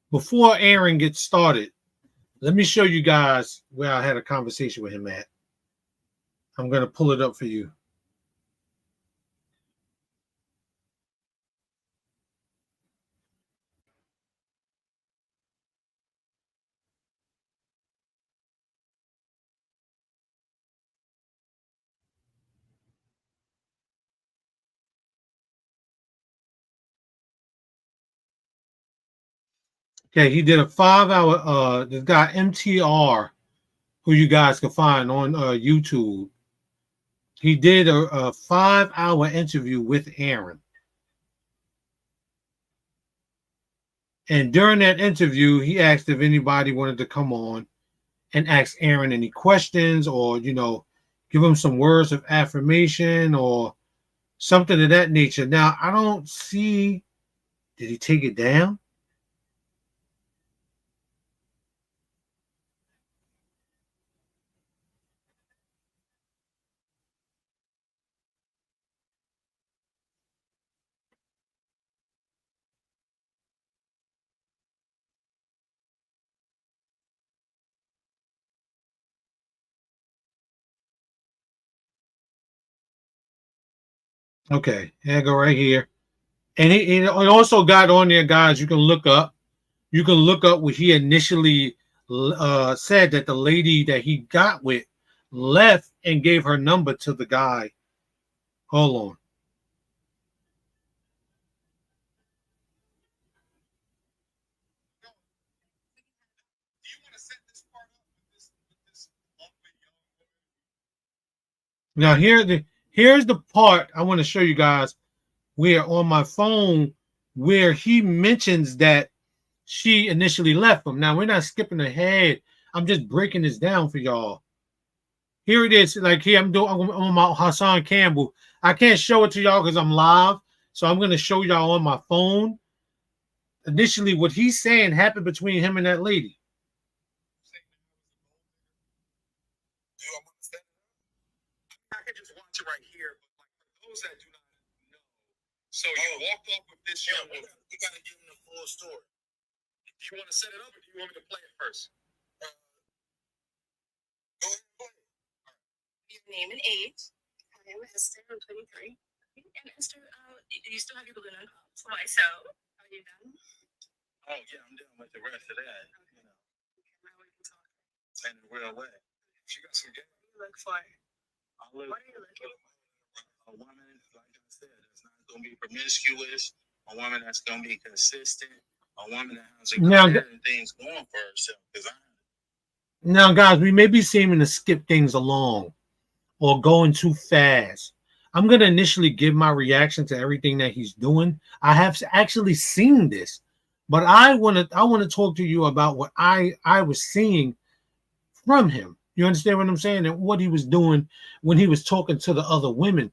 before Aaron gets started, let me show you guys where I had a conversation with him at. I'm going to pull it up for you. Okay, he did a 5-hour, this guy MTR, who you guys can find on YouTube. He did a 5-hour interview with Aaron. And during that interview, he asked if anybody wanted to come on and ask Aaron any questions, or, you know, give him some words of affirmation or something of that nature. Now, I don't see, did he take it down? Okay, there I go right here. And he also got on there, guys, you can look up. You can look up what he initially said, that the lady that he got with left and gave her number to the guy. Hold on. Now here's the part I want to show you guys, where on my phone, where he mentions that she initially left him. Now we're not skipping ahead. I'm just breaking this down for y'all. Here it is. Like here, I'm on my Hassan Campbell. I can't show it to y'all because I'm live. So I'm going to show y'all on my phone. Initially, what he's saying happened between him and that lady.
Right here, but like for those that do not know, so you walked off with this young woman. You gotta give them the full story. Do you want to set it up, or do you want me to play it first? Go ahead and play it.
Your name and age. I am Esther. I'm 23. And Esther, do you still have your balloon on? Why so? Are you done?
Oh yeah, I'm done with the rest of that. You know, in a real way. She got some game.
What do you look for?
What are you looking for? A woman, like I said, that's not going to be promiscuous. A woman that's going to be consistent. A woman that has a career and things going for herself.
Now, guys, we may be seeming to skip things along or going too fast. I'm going to initially give my reaction to everything that he's doing. I have actually seen this, but I want to talk to you about what I was seeing from him. You understand what I'm saying? And what he was doing when he was talking to the other women,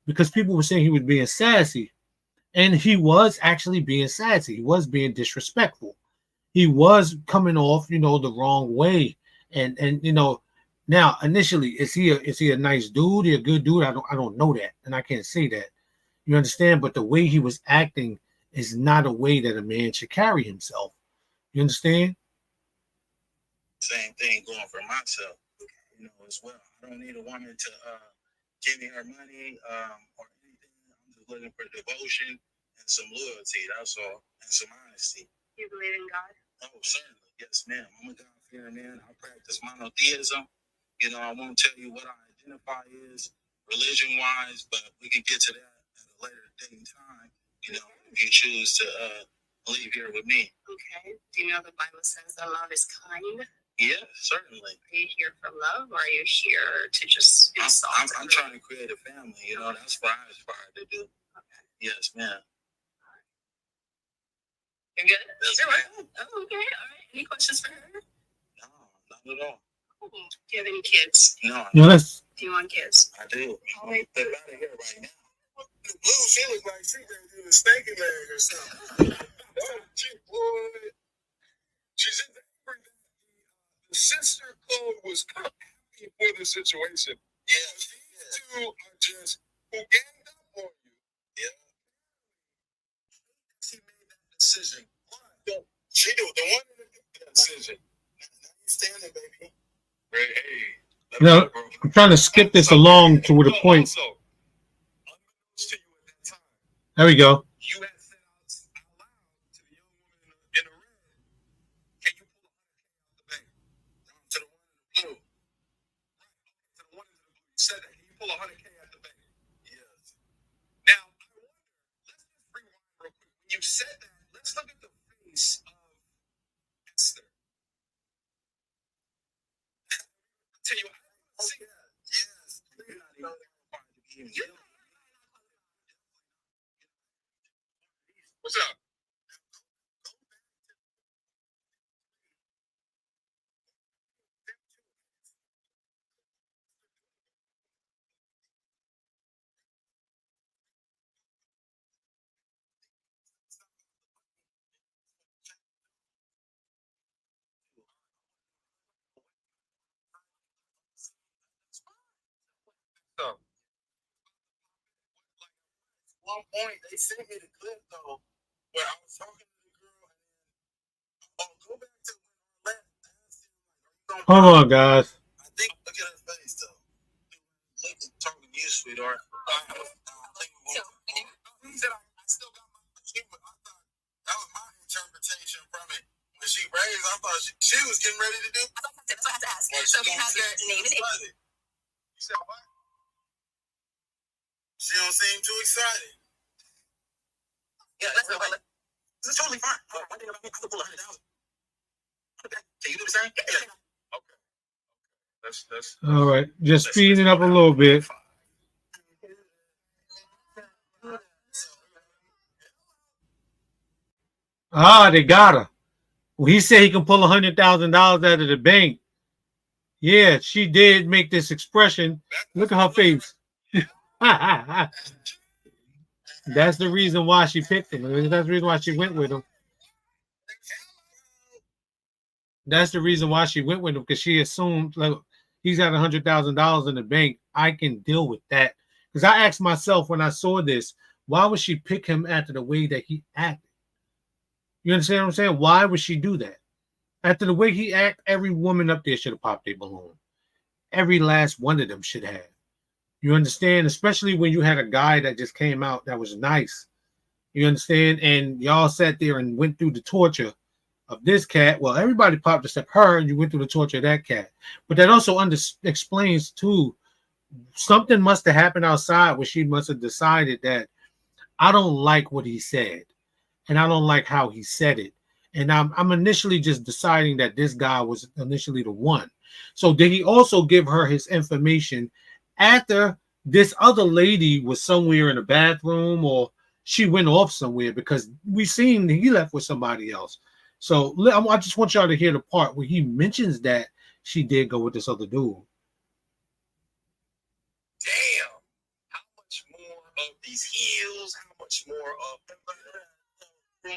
because people were saying he was being sassy, and he was actually being sassy. He was being disrespectful. He was coming off, the wrong way. And now initially, is he a nice dude? He a good dude? I don't know that, and I can't say that. You understand? But the way he was acting is not a way that a man should carry himself. You understand?
Same thing going for myself, as well. I don't need a woman to give me her money or anything. I'm just looking for devotion and some loyalty. That's all, and some honesty.
You believe in God?
Oh, certainly, yes, ma'am. I'm a God-fearing man. I practice monotheism. I won't tell you what I identify as religion-wise, but we can get to that at a later date and time. If you choose to leave here with me.
Okay. Do you know the Bible says that love is kind?
Yeah, certainly.
Are you here for love, or are you here to just insult?
I'm trying to create a family. That's what I aspire to do. Okay. Yes, ma'am.
You're good?
Yes,
You're
ma'am.
Oh, okay. All right. Any questions for her?
No, not at all.
Do you have any kids?
No.
Do you want kids?
I do.
All right.
They're out of here right now. The blue, she look like she ready to do a stanky leg or something. Boy. She's in the sister code was happy for the situation. Yeah. These two are just who ganged up on you. Yeah. She made that decision. She do the one that made that decision. Now you standing, baby. Hey.
I'm trying to skip this along to the point. There we go.
You had said out loud to the young woman in the red, can you pull the bank? To the one in the blue. Right. To the one in the blue. You said that. Can you pull $100K out the bank? Yes. Now, I wonder, let's just rewind real quick. When you said that, let's look at the face of Esther. I tell you, I didn't see that. Yes. You're not even qualified to be in jail. What's up? One point, they sent me the clip though, where I was talking to the girl, and go back to when I left.
Hold on, guys.
I think look at her face though. Look, talking to you, sweetheart. He said I still got my. I thought that was my interpretation from it. When she raised, I thought she was getting ready to do.
That's what I have to ask. So you have your name and age.
You said what? She don't seem too excited. Yeah, let's go. This is totally fine. One thing about me, I could pull 100,000. Okay. Can you do the same? Yeah. Okay. That's
All right. Just speeding it up a little bit. They got her. Well, he said he can pull $100,000 out of the bank. Yeah, she did make this expression. Look at her face. That's the reason why she picked him. That's the reason why she went with him. That's the reason why she went with him, because she assumed, like, he's got $100,000 in the bank. I can deal with that. Because I asked myself when I saw this, why would she pick him after the way that he acted? You understand what I'm saying? Why would she do that? After the way he acted, every woman up there should have popped a balloon. Every last one of them should have. You understand? Especially when you had a guy that just came out that was nice. You understand? And y'all sat there and went through the torture of this cat. Well, everybody popped except her, and you went through the torture of that cat. But that also explains, too, something must have happened outside where she must have decided that I don't like what he said, and I don't like how he said it. And I'm initially just deciding that this guy was initially the one. So did he also give her his information after this other lady was somewhere in the bathroom, or she went off somewhere? Because we seen he left with somebody else. So I just want y'all to hear the part where he mentions that she did go with this other dude.
Damn. How much more of these heels? How much more of okay.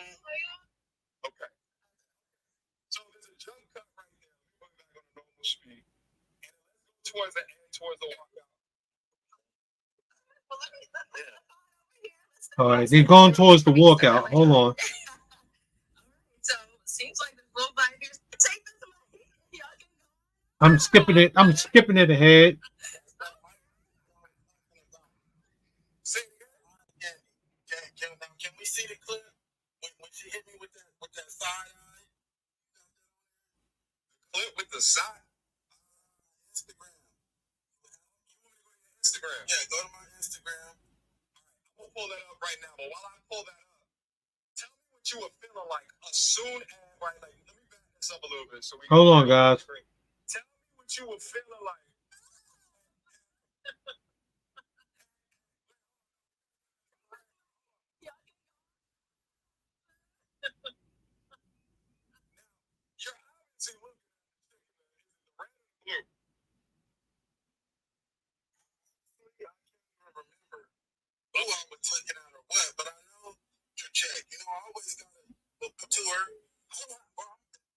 So there's a jump cut right there. We're going back on a normal speed. And let's go towards the end, towards the walkout.
All right, they're going towards the walkout. Hold on.
So seems like the little vibe here. Take this away. Y'all can
I'm skipping it. I'm skipping it ahead.
Can we see the clip when she hit me with that side eye? The clip with the side. Instagram. Yeah, go to my Instagram. I'm gonna pull that up right now. But while I pull that up, tell me what you were feeling like as soon as right. Like, let me back this up a little bit so we.
Hold on, guys.
Tell me what you were feeling like. Who I was looking at or what, but I know to check. You know, I always gotta look up to her.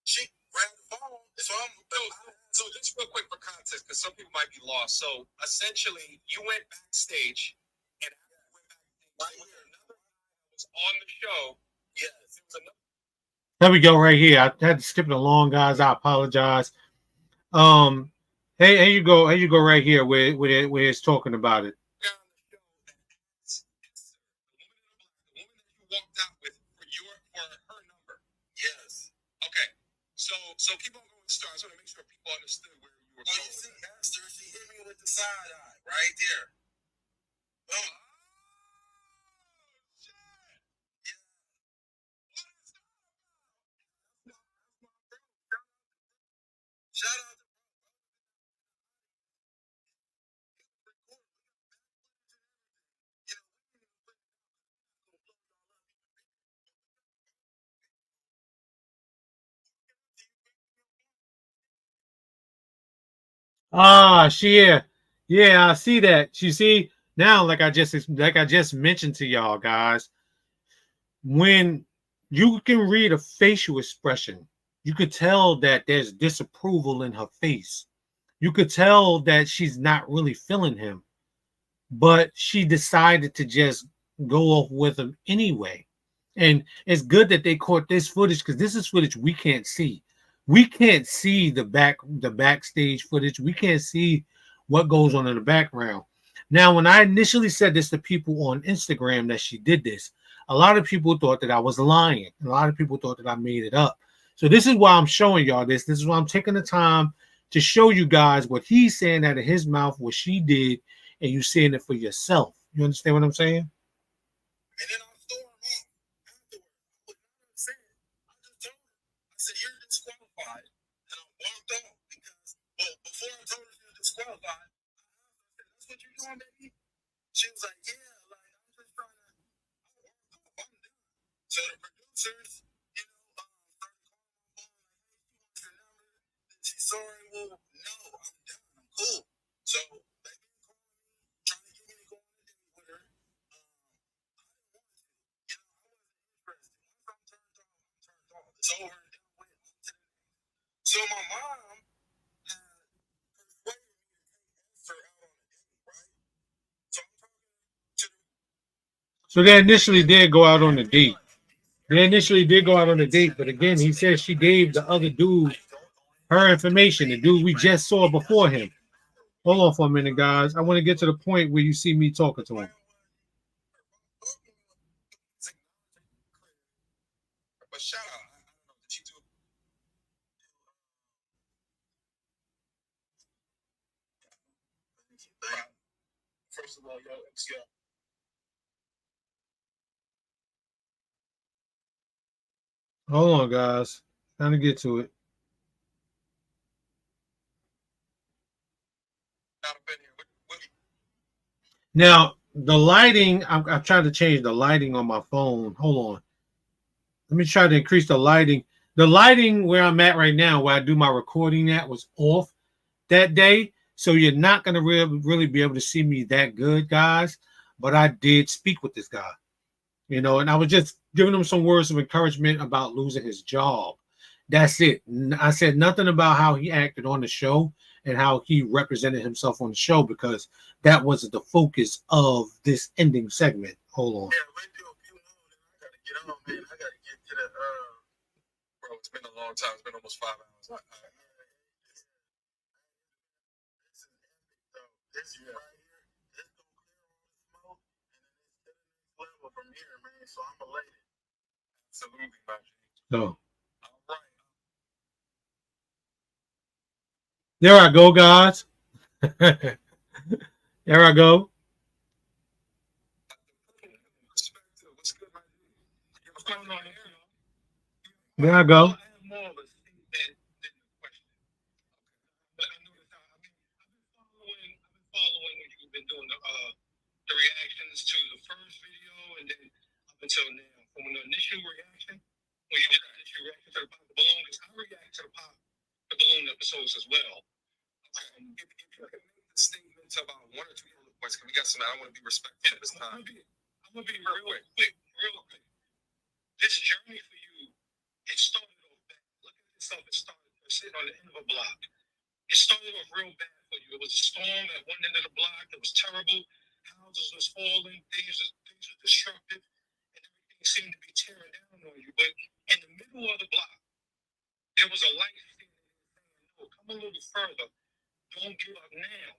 She grabbed the phone, so just real quick for context, because some people might be lost. So essentially, you went backstage, and went back another was on the show. Yes, it was another.
There we go, right here. I had to skip it along, guys. I apologize. Hey, here you go. Here you go, right here, where it's talking about it.
Yes. Okay. So keep on going with the stars. I want to make sure people understood where you were going. You see Esther, she hit me with the side eye right there. Oh. Shout out to
Yeah, I see that. You see now, like I just mentioned to y'all guys, when you can read a facial expression, you could tell that there's disapproval in her face. You could tell that she's not really feeling him, but she decided to just go off with him anyway. And it's good that they caught this footage, because this is footage we can't see. We can't see the backstage footage. We can't see what goes on in the background. Now, when I initially said this to people on Instagram that she did this, a lot of people thought that I was lying. A lot of people thought that I made it up. So this is why I'm showing y'all this. This is why I'm taking the time to show you guys what he's saying out of his mouth, what she did, and you seeing it for yourself. You understand what I'm saying?
And then I stormed off afterwards. I said, you're disqualified. And I walked off because, well, before I told her she was disqualified, that's what you're doing, baby? She was like, yeah, like, I'm just trying to, I'm done. So the producers, you know, started calling my phone, like, hey, she wants your number. She's sorry. Well, no, I'm done. I'm cool. So they been calling me, trying to get me to go on a date with her. I didn't want to. You know, I wasn't interested. Once I'm turned off, I'm turned off. It's over and done with. So my mom had persuaded me to take Esther out on a date, right? So I'm talking to
So they initially did go out on a date. But again, he said she gave the other dude her information, the dude we just saw before him. Hold on for a minute, guys. I want to get to the point where you see me talking to him.
but shout out. I don't know. Did she do First of all, yo, let's go.
Hold on, guys. Time to get to it. Now, the lighting, I'm trying to change the lighting on my phone. Hold on. Let me try to increase the lighting. The lighting where I'm at right now, where I do my recording at, was off that day. So you're not going to really be able to see me that good, guys. But I did speak with this guy, you know, and I was just giving him some words of encouragement about losing his job. That's it. I said nothing about how he acted on the show and how he represented himself on the show, because that wasn't the focus of this ending segment. Hold on.
Bro, it's been a long time. It's been almost 5 hours. This is right here. This gonna clear all the smoke, and then it's to the next level from here, man. So I'm elated. Absolutely, my G.
So there I go, guys. There I go. There I go.
The reactions to the first video and then up until now. From the initial reaction, when you did the initial reaction to the pop the balloon, because I react to the pop the balloon episodes as well. If you can make the statements about one or two other points, because we got some, I don't want to be respectful of this time. I'm gonna be real quick. This journey for you, it started off bad. Look at yourself, it started sitting on the end of a block. It started off real bad for you. It was a storm at one end of the block. It was terrible. Houses was falling, things were destructive, and everything seemed to be tearing down on you. But in the middle of the block, there was a light standing there saying, no, come a little further. Don't give up now.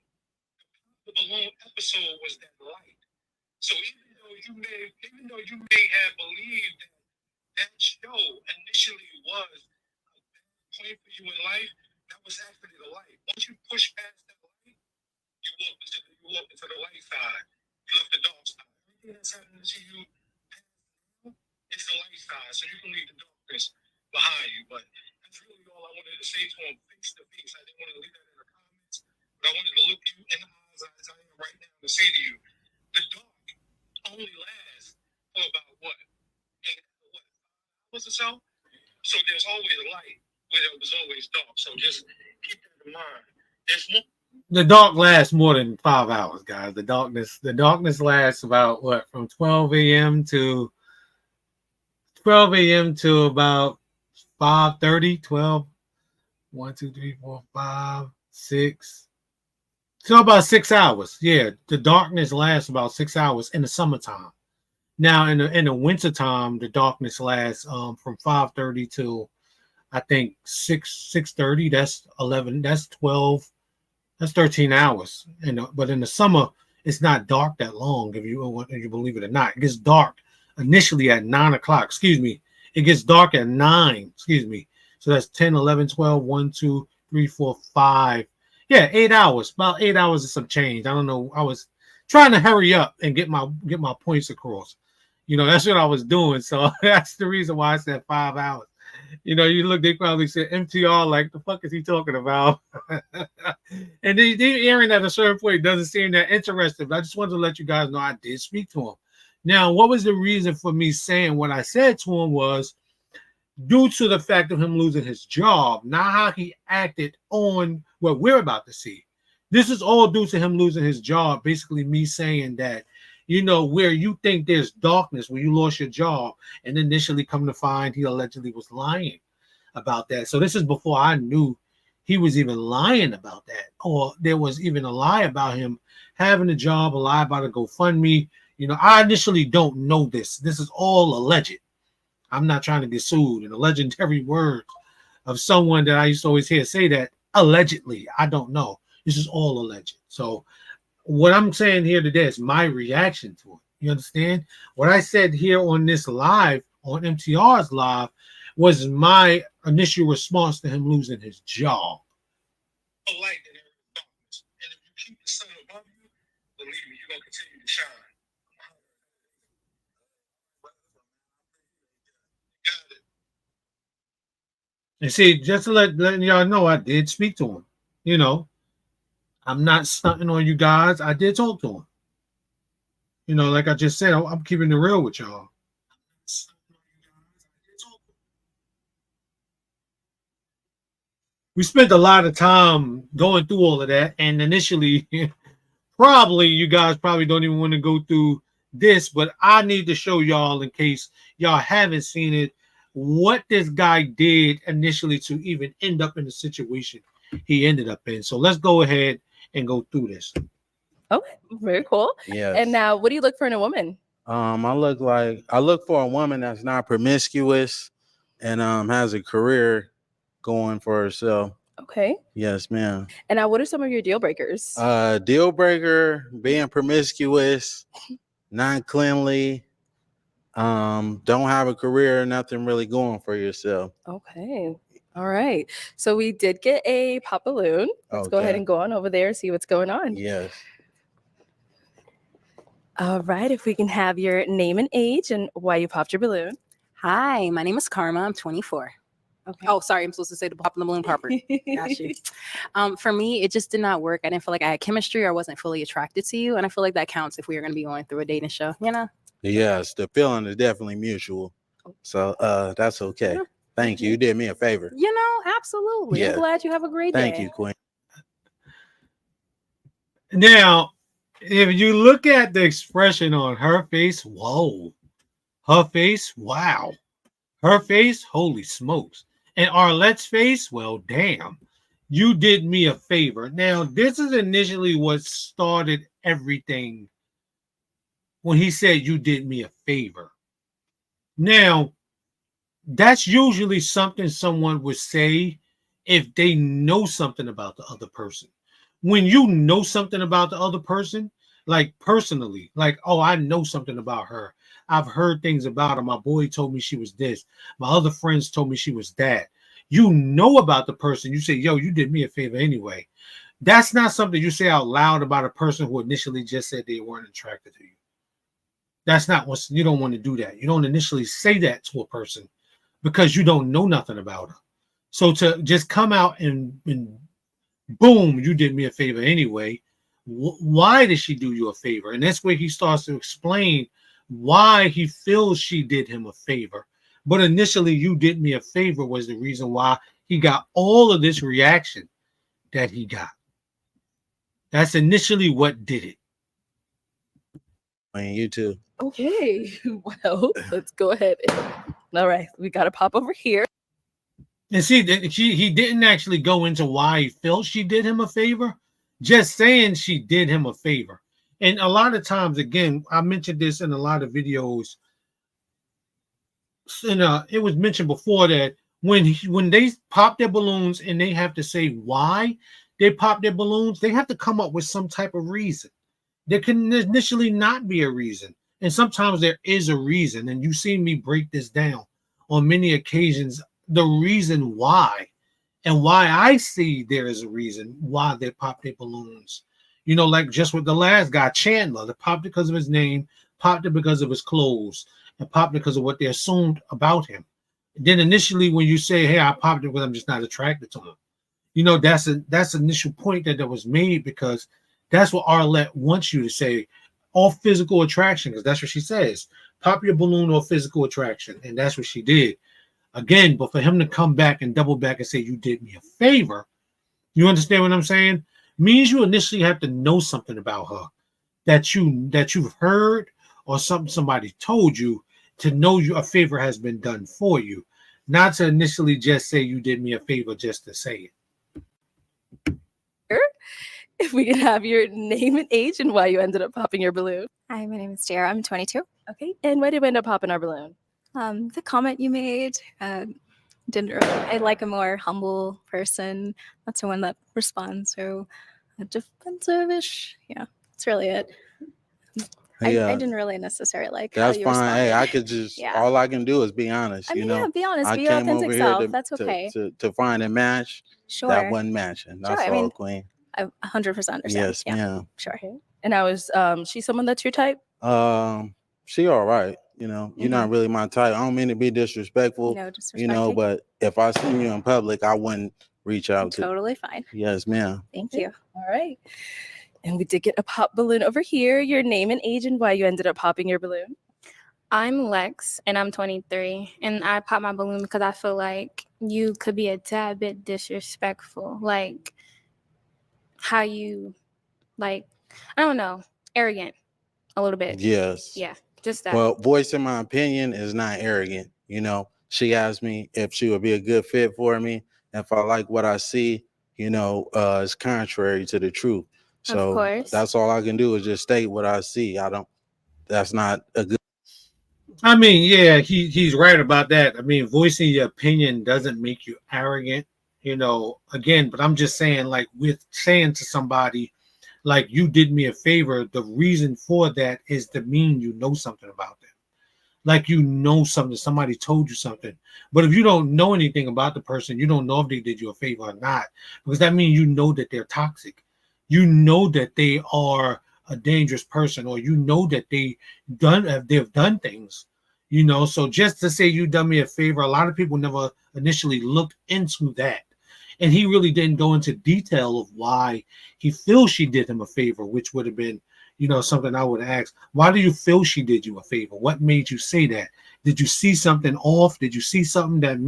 The balloon episode was that light. So even though you may have believed that show initially was a bad point for you in life, that was actually the light. Once you push past that light, you walk into the light side. You left the dark side. Everything that's happening to you is the light side, so you can leave the darkness behind you. But that's really all I wanted to say to him, face to face. I didn't want to leave that in the comments, but I wanted to look you in the eyes as I am right now and say to you, the dark only lasts for about what? 5 hours or so? So there's always light where there was always dark. So just keep that in mind. There's more.
The dark lasts more than 5 hours, guys. The darkness lasts about what, from 12 a.m. to about 5:30, 12, 1, 2, 3, 4, 5, 6. So about 6 hours. Yeah, the darkness lasts about 6 hours in the summertime. Now in the wintertime, the darkness lasts from 5:30 till I think 6:30. That's 11. That's 12. That's 13 hours. But in the summer, it's not dark that long, if you believe it or not. It gets dark initially at 9 o'clock. Excuse me. It gets dark at 9. Excuse me. So that's 10, 11, 12, 1, 2, 3, 4, 5. Yeah, 8 hours. About 8 hours and some change. I don't know. I was trying to hurry up and get my points across. You know, that's what I was doing. So that's the reason why I said 5 hours. You know, you look, they probably said MTR, like, the fuck is he talking about? And the Aaron at a certain point doesn't seem that interested. But I just wanted to let you guys know I did speak to him. Now, what was the reason for me saying what I said to him was due to the fact of him losing his job, not how he acted on what we're about to see. This is all due to him losing his job. Basically, me saying that, you know, where you think there's darkness when you lost your job, and initially come to find he allegedly was lying about that. So this is before I knew he was even lying about that, or there was even a lie about him having a job, a lie about a GoFundMe. You know, I initially don't know this. This is all alleged. I'm not trying to get sued. And a legendary word of someone that I used to always hear say that allegedly. I don't know. This is all alleged. So what I'm saying here today is my reaction to it. You understand? What I said here on this live, on MTR's live, was my initial response to him losing his job.
A light in every darkness. And if you keep the sun above you, believe me, you're going to continue to shine.
And see, just to letting y'all know, I did speak to him. You know, I'm not stunting on you guys. I did talk to him. You know, like I just said, I'm keeping it real with y'all. we spent a lot of time going through all of that, and initially, probably you guys probably don't even want to go through this, but I need to show y'all in case y'all haven't seen it, what this guy did initially to even end up in the situation he ended up in. So let's go ahead and go through this.
Okay, very cool.
Yes.
And now, what do you look for in a woman?
I look for a woman that's not promiscuous and has a career going for herself.
Okay.
Yes, ma'am.
And now, what are some of your deal breakers?
Deal breaker, being promiscuous, not cleanly, don't have a career, nothing really going for yourself.
Okay. All right. So we did get a pop balloon. Let's go ahead
Okay.
and go on over there and see what's going on.
Yes.
All right. If we can have your name and age and why you popped your balloon.
Hi, my name is Karma. I'm 24.
Okay.
Oh, sorry. I'm supposed to say the pop in the balloon popper. Got you. For me, it just did not work. I didn't feel like I had chemistry or wasn't fully attracted to you. And I feel like that counts if we are going to be going through a dating show, you know?
Yes, the feeling is definitely mutual. So that's okay. Thank you. You did me a favor.
You know, absolutely.
Yeah.
I'm glad you have a great day.
Thank you, Queen.
Now, if you look at the expression on her face, whoa. Her face, wow. Her face, holy smokes. And Arlette's face, well, damn. You did me a favor. Now, this is initially what started everything when he said you did me a favor. Now, that's usually something someone would say if they know something about the other person. When you know something about the other person, like personally, like, oh, I know something about her. I've heard things about her. My boy told me she was this. My other friends told me she was that. You know about the person. You say, yo, you did me a favor anyway. That's not something you say out loud about a person who initially just said they weren't attracted to you. That's not what you don't want to do that. You don't initially say that to a person because you don't know nothing about her. So to just come out and boom, you did me a favor anyway. Why did she do you a favor? And that's where he starts to explain why he feels she did him a favor. But initially, you did me a favor was the reason why he got all of this reaction that he got. That's initially what did it.
And you too.
Okay. Well, let's go ahead. All right. We got to pop over here.
And see, he didn't actually go into why he felt she did him a favor. Just saying she did him a favor. And a lot of times, again, I mentioned this in a lot of videos. And it was mentioned before that when they pop their balloons and they have to say why they pop their balloons, they have to come up with some type of reason. There can initially not be a reason. And sometimes there is a reason. And you've seen me break this down on many occasions, the reason why. And why I see there is a reason why they pop their balloons. You know, like just with the last guy, Chandler, they popped it because of his name, popped it because of his clothes, and popped it because of what they assumed about him. And then initially, when you say, hey, I popped it because I'm just not attracted to him, you know, that's an initial point that was made because that's what Arlette wants you to say, all physical attraction, because that's what she says. Pop your balloon or physical attraction. And that's what she did. Again, but for him to come back and double back and say, you did me a favor, you understand what I'm saying? Means you initially have to know something about her that you've heard or something somebody told you to know a favor has been done for you, not to initially just say you did me a favor just to say it.
If we can have your name and age and why you ended up popping your balloon.
Hi, my name is Dara. I'm 22.
Okay. And why did we end up popping our balloon?
The comment you made didn't really. I like a more humble person, not someone that responds so defensive-ish. Yeah, that's really it. I didn't really necessarily like.
That's
how you
fine.
responded.
Hey, I could just all I can do is be honest.
I mean,
you know,
yeah, be honest,
I
be your
came
authentic
over here
self.
to,
That's
to-
okay.
To find a match
Sure.
that wasn't matching. That's
Sure, I
all,
mean,
Queen.
I 100% understand.
Yes,
yeah.
ma'am.
Sure.
Okay. And I was she someone that's your type?
She all right. You know, you're not really my type. I don't mean to be disrespectful.
No
You know,
disrespecting.
but if I seen you in public, I wouldn't reach out to.
Totally fine.
Yes, ma'am.
Thank you.
All right. And we did get a pop balloon over here. Your name and age and why you ended up popping your balloon.
I'm Lex and I'm 23 and I popped my balloon because I feel like
you could be a tad bit disrespectful. Like how you, like, I don't know, arrogant a little bit.
Yes.
Yeah, just that.
Well, voicing my opinion is not arrogant. You know, she asked me if she would be a good fit for me. If I like what I see, you know, it's contrary to the truth. So
course.
that's all I can do is just state what I see. That's not a good.
I mean, yeah, he's right about that. I mean, voicing your opinion doesn't make you arrogant, you know, again, but I'm just saying, like, with saying to somebody, like, you did me a favor, the reason for that is to mean you know something about them. Like, you know something, somebody told you something. But if you don't know anything about the person, you don't know if they did you a favor or not, because that means you know that they're toxic. You know that they are a dangerous person, or you know that they've done things, you know. So just to say you done me a favor, a lot of people never initially looked into that, and he really didn't go into detail of why he feels she did him a favor, which would have been, you know, something I would ask. Why do you feel she did you a favor? What made you say that? Did you see something off? Did you see something that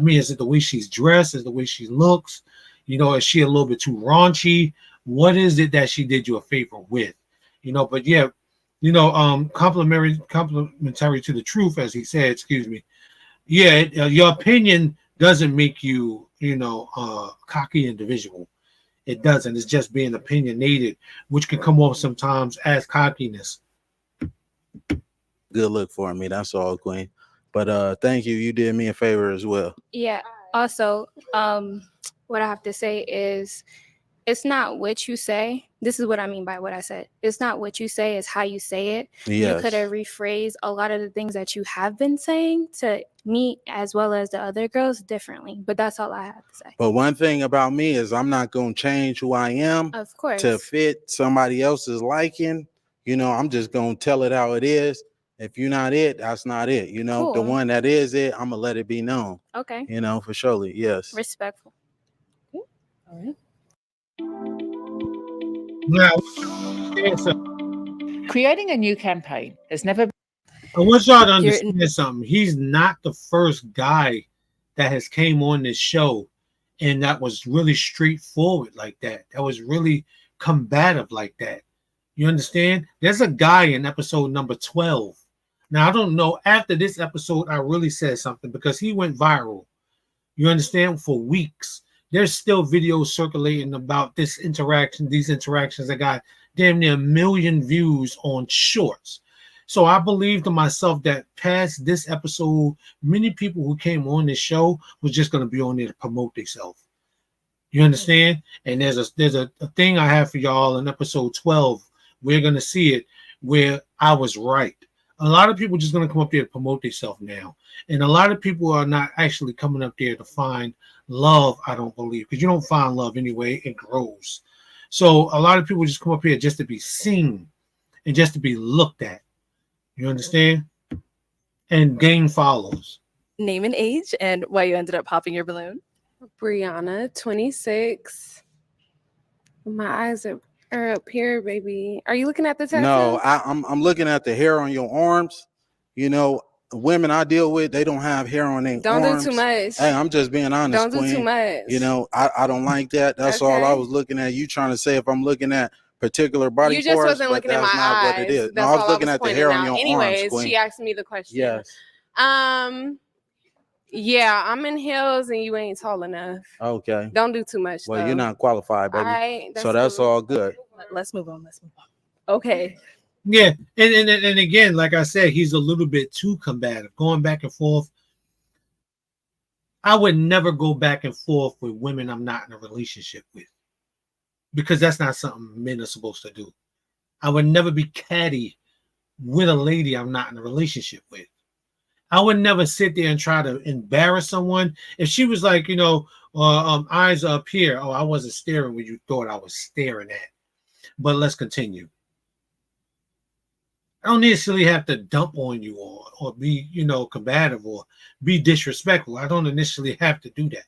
is it the way she's dressed? Is it the way she looks? You know, is she a little bit too raunchy? What is it that she did you a favor with? You know, but yeah, you know, complimentary to the truth, as he said, excuse me. Yeah, your opinion doesn't make you, you know, cocky individual. It doesn't. It's just being opinionated, which can come off sometimes as cockiness.
Good look for me. That's all, Queen. But thank you. You did me a favor as well.
Yeah. Also, what I have to say is it's not what you say. This is what I mean by what I said. It's not what you say, it's how you say it.
Yes.
You could have rephrased a lot of the things that you have been saying to me as well as the other girls differently. But that's all I have to say.
But one thing about me is I'm not going to change who I am
Of course.
to fit somebody else's liking. You know, I'm just going to tell it how it is. If you're not it, that's not it. You know, the
Cool.
one that is it, I'm going to let it be known.
Okay.
You know, for surely. Yes.
Respectful.
All right.
Now, yeah, so
Creating a new campaign has never
I want y'all to understand something. He's not the first guy that has came on this show and that was really straightforward like that. That was really combative like that. You understand? There's a guy in episode number 12. Now, I don't know. After this episode, I really said something because he went viral. You understand? For weeks. There's still videos circulating about this interaction, these interactions that got damn near 1 million views on shorts. So I believe to myself that past this episode, many people who came on this show was just going to be on there to promote themselves. You understand? And there's a thing I have for y'all in episode 12. We're going to see it where I was right. A lot of people are just going to come up there to promote themselves now. And a lot of people are not actually coming up there to find love, I don't believe, because you don't find love anyway. It grows. So a lot of people just come up here just to be seen and just to be looked at. You understand? And gain follows.
Name and age and why you ended up popping your balloon.
Brianna, 26. My eyes are up here, baby. Are you looking at the tattoo?
No, I'm looking at the hair on your arms. You know, the women I deal with, they don't have hair on their
Don't
arms.
do too much.
Hey, I'm just being honest,
Don't do
Queen.
too much.
You know, I don't like that. That's all I
Okay.
was looking at. You trying to say if I'm looking at particular body
You just
parts,
wasn't
but
looking at
that's
my
not
eyes.
what it is.
That's
No, I was
all
looking at the
pointing
hair on
out.
your
Anyways,
arms, Queen.
she asked me the question.
Yes.
Yeah, I'm in heels and you ain't tall enough.
Okay.
Don't do too much.
Well,
though.
you're not qualified, baby.
All right,
so that's
cool.
all good.
Let's move on. Okay.
Yeah, and again, like I said, he's a little bit too combative, going back and forth. I would never go back and forth with women I'm not in a relationship with, because that's not something men are supposed to do. I would never be catty with a lady I'm not in a relationship with. I would never sit there and try to embarrass someone. If she was like, you know, eyes up here, oh, I wasn't staring when you thought I was staring at. But let's continue. I don't necessarily have to dump on you or be, you know, combative or be disrespectful. I don't initially have to do that.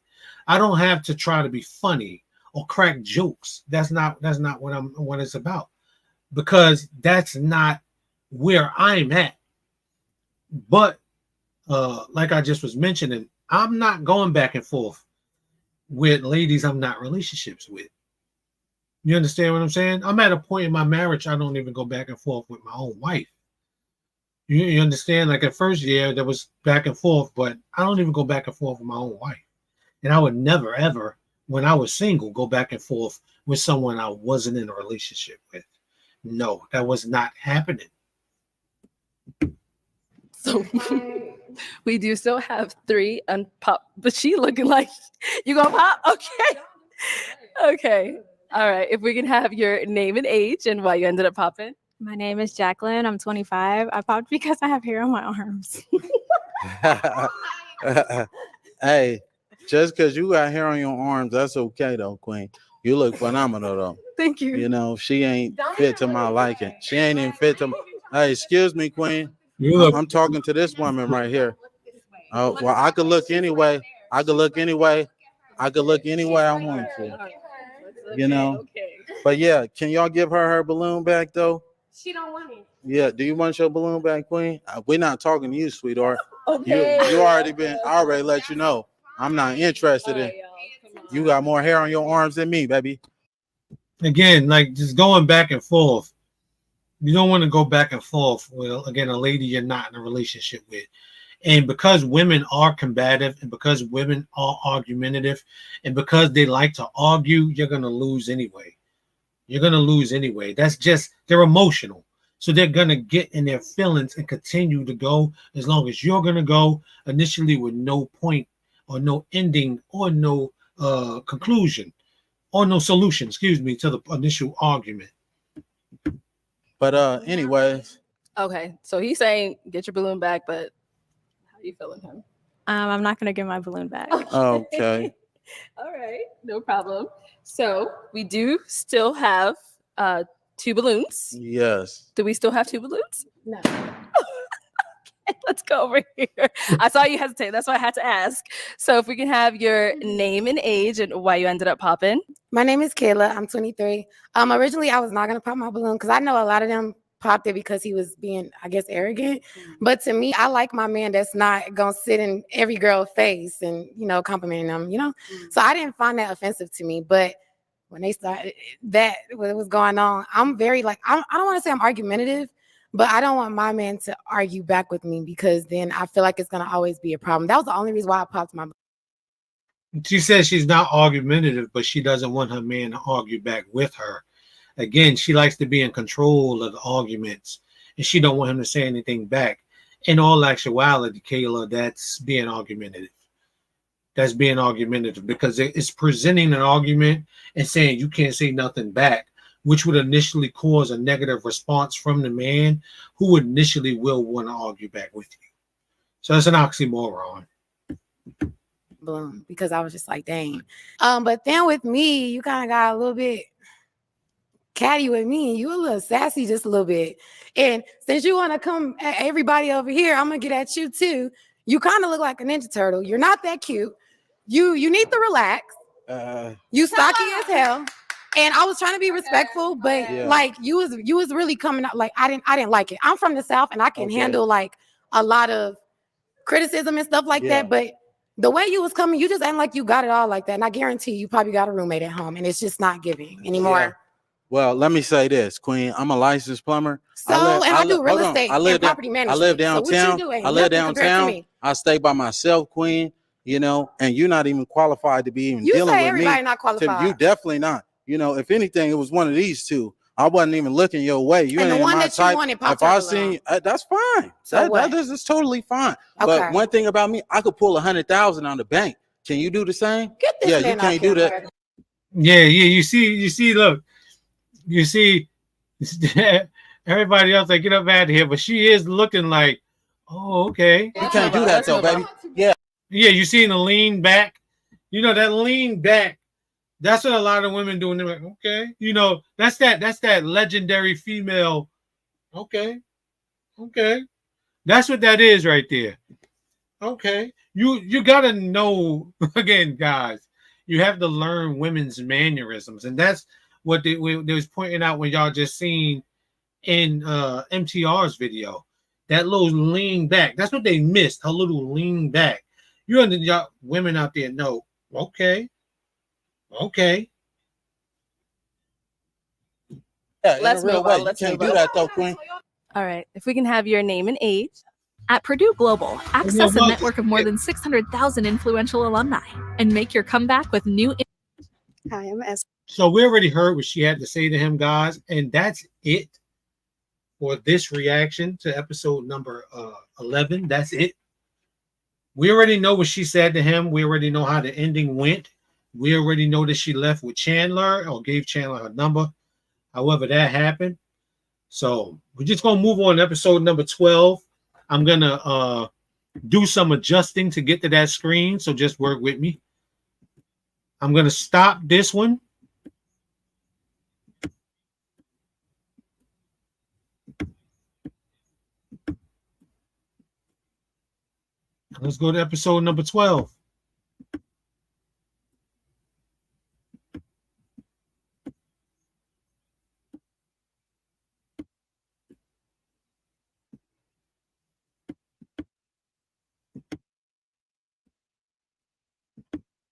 I don't have to try to be funny or crack jokes. That's not what it's about, because that's not where I'm at. But like I just was mentioning, I'm not going back and forth with ladies I'm not in relationships with. You understand what I'm saying? I'm at a point in my marriage I don't even go back and forth with my own wife. You understand? Like at first, yeah, there was back and forth, but I don't even go back and forth with my own wife. And I would never, ever, when I was single, go back and forth with someone I wasn't in a relationship with. No, that was not happening.
So we do still have 3 unpop, but she looking like you gonna pop? Okay. Okay. All right. If we can have your name and age and why you ended up popping.
My name is Jacqueline. I'm 25. I popped because I have hair on my arms.
Hey, just because you got hair on your arms, that's okay though, Queen. You look phenomenal though.
Thank you.
You know, she ain't fit to my liking. She ain't even fit to my... Hey, excuse me, Queen. I'm talking to this woman right here. Oh, well, I could look anyway. I could look anyway. I could look any way I want to. You know? But yeah, can y'all give her balloon back though?
She don't want it.
Yeah, do you want your balloon back, Queen? We're not talking to you, sweetheart.
Okay.
You already been, I already let you know. I'm not interested in. You got more hair on your arms than me, baby.
Again, like just going back and forth. You don't want to go back and forth with, again, a lady you're not in a relationship with. And because women are combative and because women are argumentative and because they like to argue, you're going to lose anyway. You're going to lose anyway. That's just, they're emotional. So they're going to get in their feelings and continue to go as long as you're going to go initially with no point or no ending or no conclusion or no solution, excuse me, to the initial argument.
But anyways.
Okay. So he's saying get your balloon back, but how you feeling him?
I'm not gonna get my balloon back.
Okay.
All right. No problem. So we do still have 2 balloons.
Yes.
Do we still have 2 balloons?
No.
Okay, let's go over here. I saw you hesitate. That's why I had to ask. So if we can have your name and age and why you ended up popping.
My name is Kayla. I'm 23. Originally, I was not going to pop my balloon because I know a lot of them popped it because he was being, I guess, arrogant. But to me, I like my man that's not going to sit in every girl's face and, you know, complimenting them, you know. So I didn't find that offensive to me. But when they started that, what was going on, I'm very like, I don't want to say I'm argumentative, but I don't want my man to argue back with me because then I feel like it's going to always be a problem. That was the only reason why I popped my balloon.
She says she's not argumentative, but she doesn't want her man to argue back with her. Again, she likes to be in control of the arguments, and she don't want him to say anything back. In all actuality, Kayla, that's being argumentative. That's being argumentative because it's presenting an argument and saying you can't say nothing back, which would initially cause a negative response from the man who initially will want to argue back with you. So it's an oxymoron.
Balloon because I was just like, dang. But then with me, you kind of got a little bit catty with me. You a little sassy just a little bit. And since you want to come at everybody over here, I'm gonna get at you too. You kind of look like a Ninja Turtle. You're not that cute. You need to relax. You stocky as hell. And I was trying to be respectful, but like you was really coming out like I didn't like it. I'm from the South and I can handle like a lot of criticism and stuff like that. But the way you was coming, you just ain't like you got it all like that. And I guarantee you probably got a roommate at home and it's just not giving anymore.
Yeah. Well, let me say this, Queen. I'm a licensed plumber.
So I do real estate and property management.
I live downtown.
So
I live downtown. I stay by myself, Queen. You know, and you're not even qualified to be even dealing with me.
You say everybody not qualified.
You definitely not. You know, if anything, it was one of these two. I wasn't even looking your way. You ain't my type. If I seen, that's fine.
So
that is totally fine. But one thing about me, I could pull 100,000 on the bank. Can you do the same?
Get this man
you can't do that.
Yeah. You see. Look, you see. Everybody else, like, get up out of here, but she is looking like, oh, okay.
You can't do that though, baby. Yeah.
Yeah, you seen the lean back. You know that lean back. That's what a lot of women do. And they're like, okay, you know, that's that legendary female. Okay, that's what that is right there. Okay, you gotta know again, guys. You have to learn women's mannerisms, and that's what they was pointing out when y'all just seen in MTR's video. That little lean back. That's what they missed. Her little lean back. You and the women out there know. Okay.
Yeah,
Let's
in a real
move
way.
on.
You
Let's
can't
move
do
on.
that though, Queen.
All right. If we can have your name and age.
At Purdue Global, access a
well,
network of more than 600,000 influential alumni and make your comeback with new.
Hi, I'm Esther.
So we already heard what she had to say to him, guys, and that's it for this reaction to episode number 11. That's it. We already know what she said to him. We already know how the ending went. We already know that she left with Chandler or gave Chandler her number. However, that happened. So we're just gonna move on to episode number 12. I'm gonna do some adjusting to get to that screen. So just work with me. I'm gonna stop this one. Let's go to episode number 12.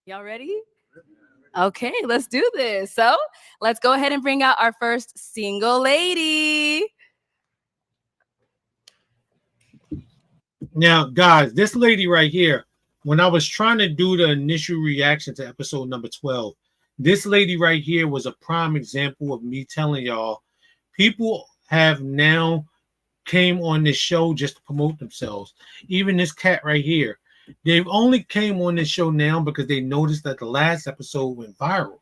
Y'all ready? Okay, let's do this. So let's go ahead and bring out our first single lady.
Now, guys, this lady right here, when I was trying to do the initial reaction to episode number 12, this lady right here was a prime example of me telling y'all people have now came on this show just to promote themselves. Even this cat right here. They've only came on this show now because they noticed that the last episode went viral.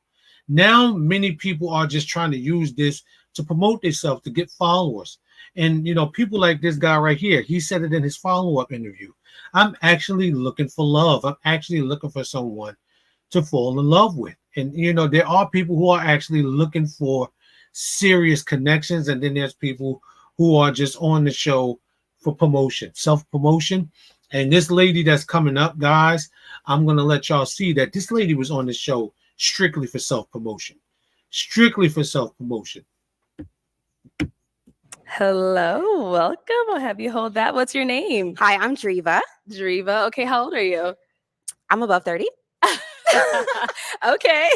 Now, many people are just trying to use this to promote themselves, to get followers. And, you know, people like this guy right here, he said it in his follow-up interview. I'm actually looking for love. I'm actually looking for someone to fall in love with. And, you know, there are people who are actually looking for serious connections. And then there's people who are just on the show for promotion, self-promotion. And this lady that's coming up, guys, I'm going to let y'all see that this lady was on the show strictly for self-promotion. Strictly for self-promotion.
Hello, welcome. I'll have you hold that. What's your name?
Hi, I'm Driva.
Driva. Okay, how old are you?
I'm above 30.
Okay.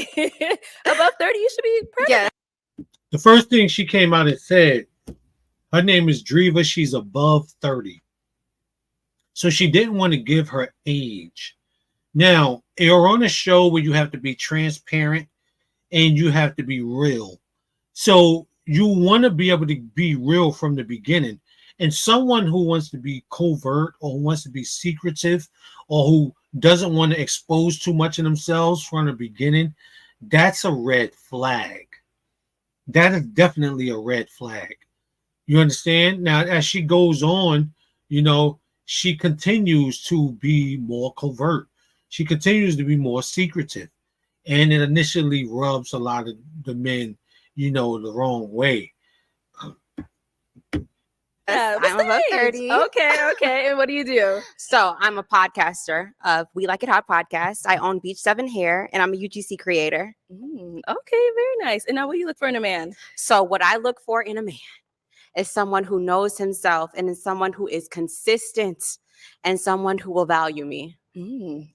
Above 30, you should be pregnant.
Yeah.
The first thing she came out and said, her name is Driva. She's above 30. So she didn't want to give her age. Now, you're on a show where you have to be transparent and you have to be real. So you want to be able to be real from the beginning. And someone who wants to be covert or who wants to be secretive or who doesn't want to expose too much of themselves from the beginning, that's a red flag. That is definitely a red flag. You understand? Now, as she goes on, you know, she continues to be more covert. She continues to be more secretive. And it initially rubs a lot of the men, you know, the wrong way.
I'm above 30.
Okay. And what do you do?
So I'm a podcaster of We Like It Hot podcast. I own Beach 7 Hair, and I'm a UGC creator.
Okay, very nice. And now what do you look for in a man?
So what I look for in a man is someone who knows himself and is someone who is consistent and someone who will value me.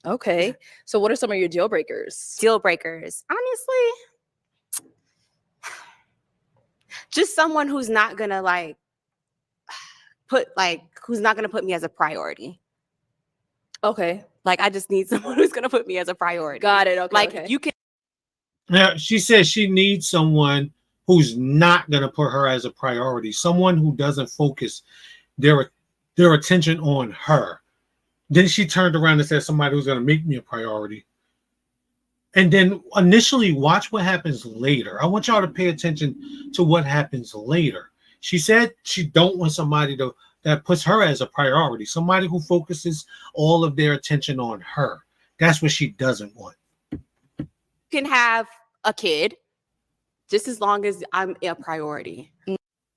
Okay. So what are some of your deal breakers?
Deal breakers. Honestly, just someone who's not gonna who's not gonna put me as a priority.
Okay.
Like I just need someone who's gonna put me as a priority.
Got it. Okay.
Like
okay.
you can.
Now, she says she needs someone who's not going to put her as a priority, someone who doesn't focus their attention on her. Then she turned around and said somebody who's going to make me a priority. And then initially watch what happens later. I want y'all to pay attention to what happens later. She said she don't want somebody that puts her as a priority, somebody who focuses all of their attention on her. That's what she doesn't want.
You can have a kid just as long as I'm a priority.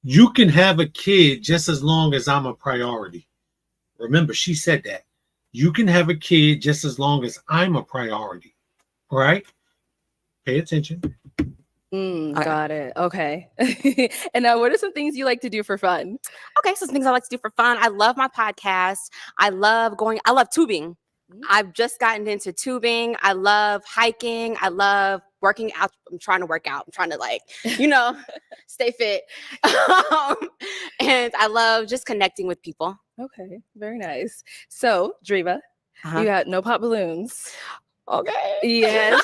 You can have a kid just as long as I'm a priority. Remember, she said that. You can have a kid just as long as I'm a priority. Right? Pay attention.
Got it. Okay. And now what are some things you like to do for fun?
Okay, so some things I like to do for fun. I love my podcast. I love tubing. I've just gotten into tubing. I love hiking. I love working out. I'm trying to work out. I'm trying to stay fit. And I love just connecting with people.
Okay, very nice. So, Driva, you got no pop balloons.
Okay.
Yes.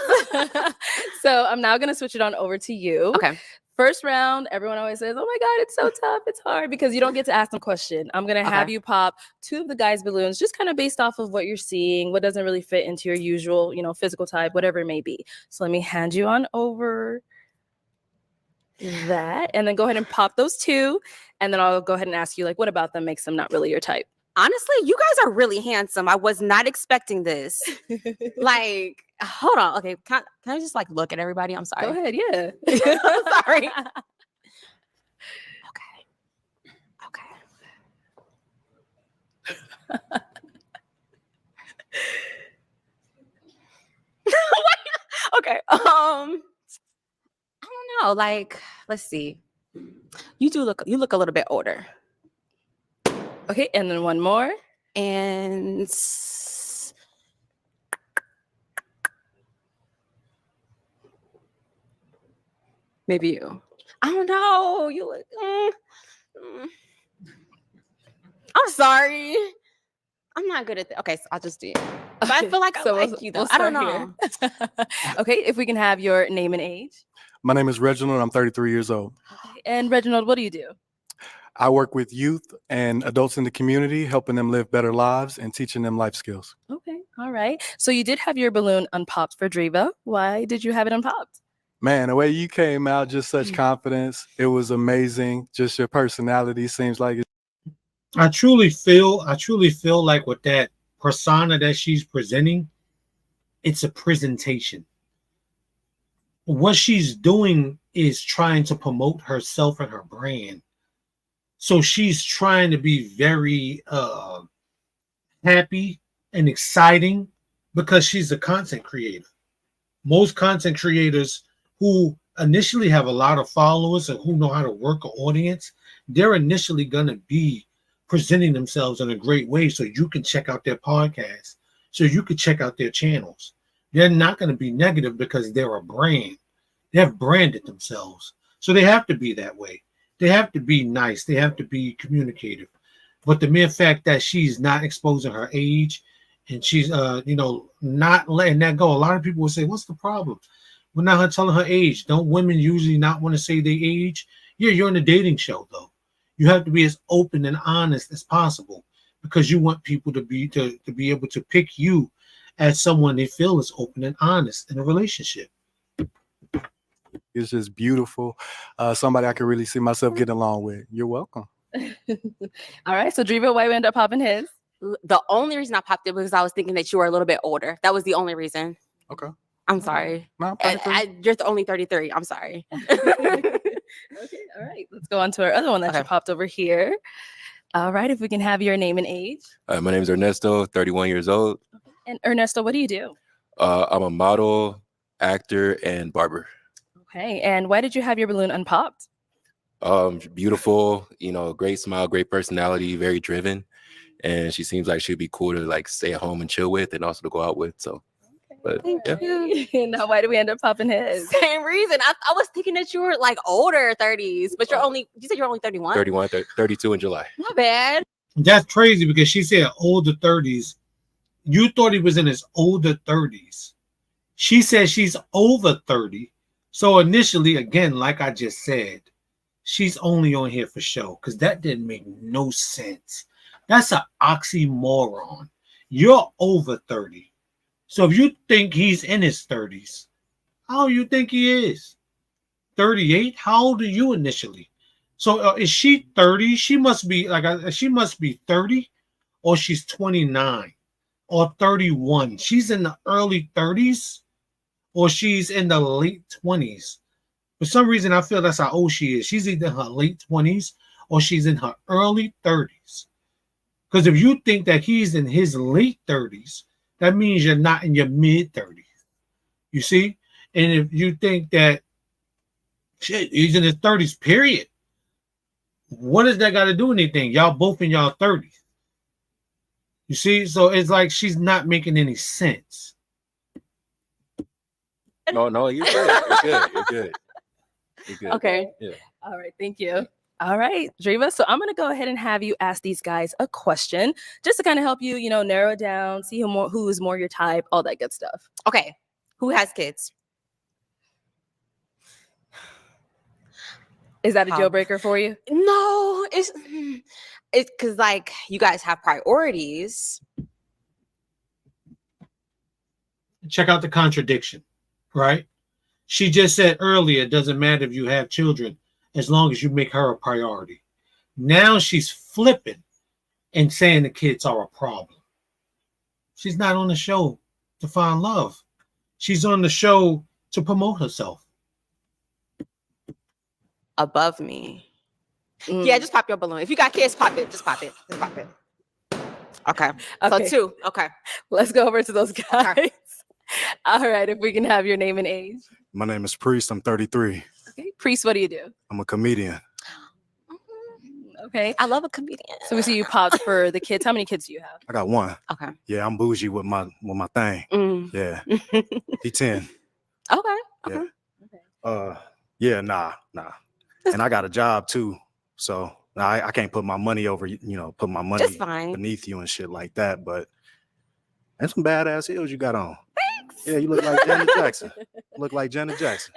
So I'm now going to switch it on over to you.
Okay.
First round, everyone always says, oh my God, it's so tough. It's hard because you don't get to ask them a question. I'm going to have you pop 2 of the guys' balloons, just kind of based off of what you're seeing, what doesn't really fit into your usual, physical type, whatever it may be. So let me hand you on over that, and then go ahead and pop those 2. And then I'll go ahead and ask you, what about them makes them not really your type?
Honestly, you guys are really handsome. I was not expecting this. Hold on. Okay, can I just look at everybody? I'm sorry.
Go ahead, yeah.
I'm sorry. Okay. I don't know. Let's see. You look a little bit older.
Okay, and then one more.
And maybe you. I don't know. You look. I'm sorry. I'm not good at that. Okay, so I'll just do it. But I feel like I like you though. I don't know.
Okay, if we can have your name and age.
My name is Reginald. I'm 33 years old.
And Reginald, what do you do?
I work with youth and adults in the community, helping them live better lives and teaching them life skills.
Okay, all right. So you did have your balloon unpopped for Driva. Why did you have it unpopped?
Man, the way you came out, just such confidence. It was amazing. Just your personality seems like it.
I truly feel like with that persona that she's presenting, it's a presentation. What she's doing is trying to promote herself and her brand. So she's trying to be very happy and exciting because she's a content creator. Most content creators who initially have a lot of followers and who know how to work an audience, they're initially going to be presenting themselves in a great way so you can check out their podcast, so you can check out their channels. They're not going to be negative because they're a brand. They have branded themselves. So they have to be that way. They have to be nice. They have to be communicative. But the mere fact that she's not exposing her age and she's, not letting that go, a lot of people will say, what's the problem? We're not her telling her age. Don't women usually not want to say their age? Yeah, you're in a dating show, though. You have to be as open and honest as possible because you want people to be able to pick you as someone they feel is open and honest in a relationship.
It's just beautiful. Somebody I can really see myself getting along with. You're welcome.
All right. So Driva, why you end up popping his?
The only reason I popped it was I was thinking that you were a little bit older. That was the only reason.
Okay.
I'm sorry.
No,
you're only 33. I'm sorry.
Okay. All right. Let's go on to our other one that you popped over here. All right. If we can have your name and age.
My name is Ernesto, 31 years old.
And Ernesto, what do you do?
I'm a model, actor, and barber.
Okay. And why did you have your balloon unpopped?
Beautiful, great smile, great personality, very driven. And she seems like she'd be cool to stay at home and chill with and also to go out with. So, but yeah.
Now, why do we end up popping his?
Same reason. I was thinking that you were older 30s, but you said you're only 31.
32 in July.
Not bad.
That's crazy because she said older 30s. You thought he was in his older 30s. She said she's over 30. So initially, again, like I just said, she's only on here for show because that didn't make no sense. That's an oxymoron. You're over 30. So if you think he's in his 30s, how do you think he is? 38? How old are you initially? So is she 30? She must be she must be 30 or she's 29 or 31. She's in the early 30s or she's in the late 20s. For some reason, I feel that's how old she is. She's either in her late 20s or she's in her early 30s. Because if you think that he's in his late 30s, that means you're not in your mid 30s. You see? And if you think that he's in his 30s, period, what does that got to do with anything? Y'all both in y'all 30s. You see, so it's like she's not making any sense.
No, you're good. You're good. You're good. You're good.
Okay.
Yeah.
All right. Thank you. All right, Driva. So I'm going to go ahead and have you ask these guys a question just to kind of help you, narrow it down, see who is more your type, all that good stuff.
Okay. Who has kids?
Is that a deal breaker for you?
No, it's because like you guys have priorities.
Check out the contradiction, right? She just said earlier, it doesn't matter if you have children as long as you make her a priority. Now she's flipping and saying the kids are a problem. She's not on the show to find love. She's on the show to promote herself.
Above me. Yeah, just pop your balloon. If you got kids, pop it. Just pop it. Just pop it. Okay.
Okay.
So 2. Okay.
Let's go over to those guys. Okay. All right. If we can have your name and age.
My name is Priest. I'm 33.
Okay. Priest, what do you do?
I'm a comedian.
Okay.
I love a comedian.
So we see you popped for the kids. How many kids do you have?
I got one.
Okay.
Yeah, I'm bougie with my thing. Yeah. He 10.
Okay. Okay.
Yeah, nah. And I got a job too. So I can't put my money over, put my money
Just fine.
beneath you and shit like that. But that's some badass heels you got on. Thanks. Yeah, you look like Janet Jackson. Look like Janet Jackson.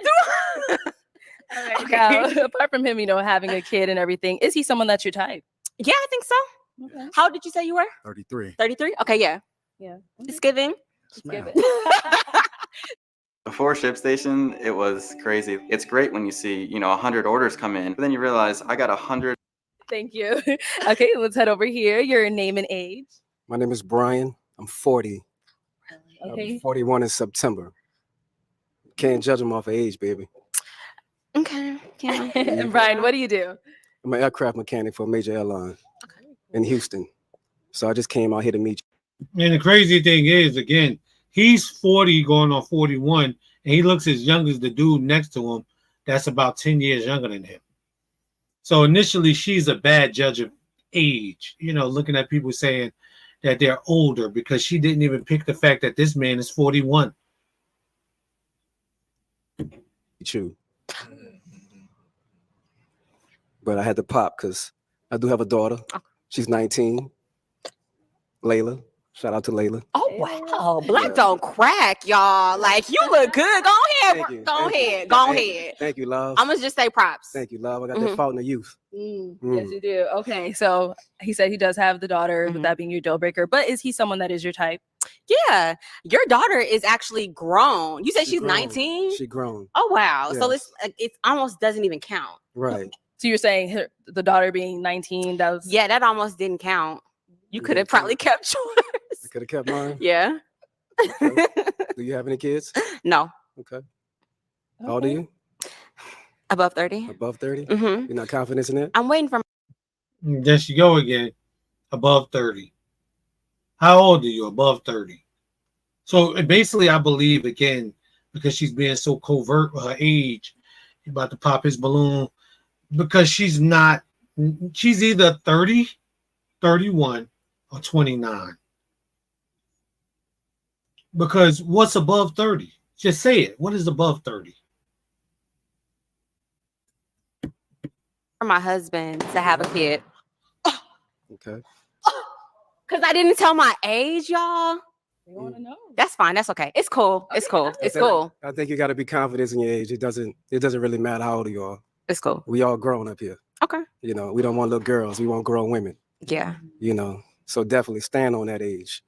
All right. Now, apart from him, having a kid and everything, is he someone that's your type?
Yeah, I think so. Okay. How old did you say you were?
33.
33? Okay, yeah.
Yeah.
It's giving.
Before ShipStation, it was crazy. It's great when you see, 100 orders come in, but then you realize I got 100.
Thank you. Okay, let's head over here. Your name and age.
My name is Brian. I'm 40.
Okay.
I'm 41 in September. Can't judge them off of age, baby.
Okay. Yeah.
And Brian, what do you do?
I'm an aircraft mechanic for a major airline in Houston. So I just came out here to meet you.
And the crazy thing is, again, he's 40 going on 41, and he looks as young as the dude next to him that's about 10 years younger than him. So initially, she's a bad judge of age, looking at people saying that they're older because she didn't even pick the fact that this man is 41.
You. But I had to pop because I do have a daughter. She's 19. Layla. Shout out to Layla.
Oh, wow. Black don't crack, y'all. Like, you look good. Go ahead.
Thank you.
Go ahead.
Thank you, love.
I'm going to just say props.
Thank you, love. I got that fault in the youth.
Yes, you do. Okay, so he said he does have the daughter, with that being your deal breaker. But is he someone that is your type?
Yeah. Your daughter is actually grown. You said she's
grown.
19?
She grown.
Oh, wow. So
Yes.
it almost doesn't even count.
Right.
So you're saying the daughter being 19, that was...
Yeah, that almost didn't count. You could have probably kept yours.
I could have kept mine.
Yeah.
Okay. Do you have any kids?
No.
Okay. How old are you?
Above 30.
Above 30?
Mhm.
You're not confident in it?
I'm waiting for...
There she go again, above 30. How old are you? Above 30. So basically, I believe, again, because she's being so covert with her age, he's about to pop his balloon, because she's either 30, 31, or 29. Because what's above 30? Just say it. What is above 30?
For my husband to have a kid.
Okay.
Because I didn't tell my age, y'all.
They want to know.
That's fine. That's okay. It's cool. It's cool. It's cool.
I think you got to be confident in your age. It doesn't really matter how old you are.
It's cool.
We all grown up here.
Okay.
We don't want little girls. We want grown women.
Yeah.
So definitely stand on that age.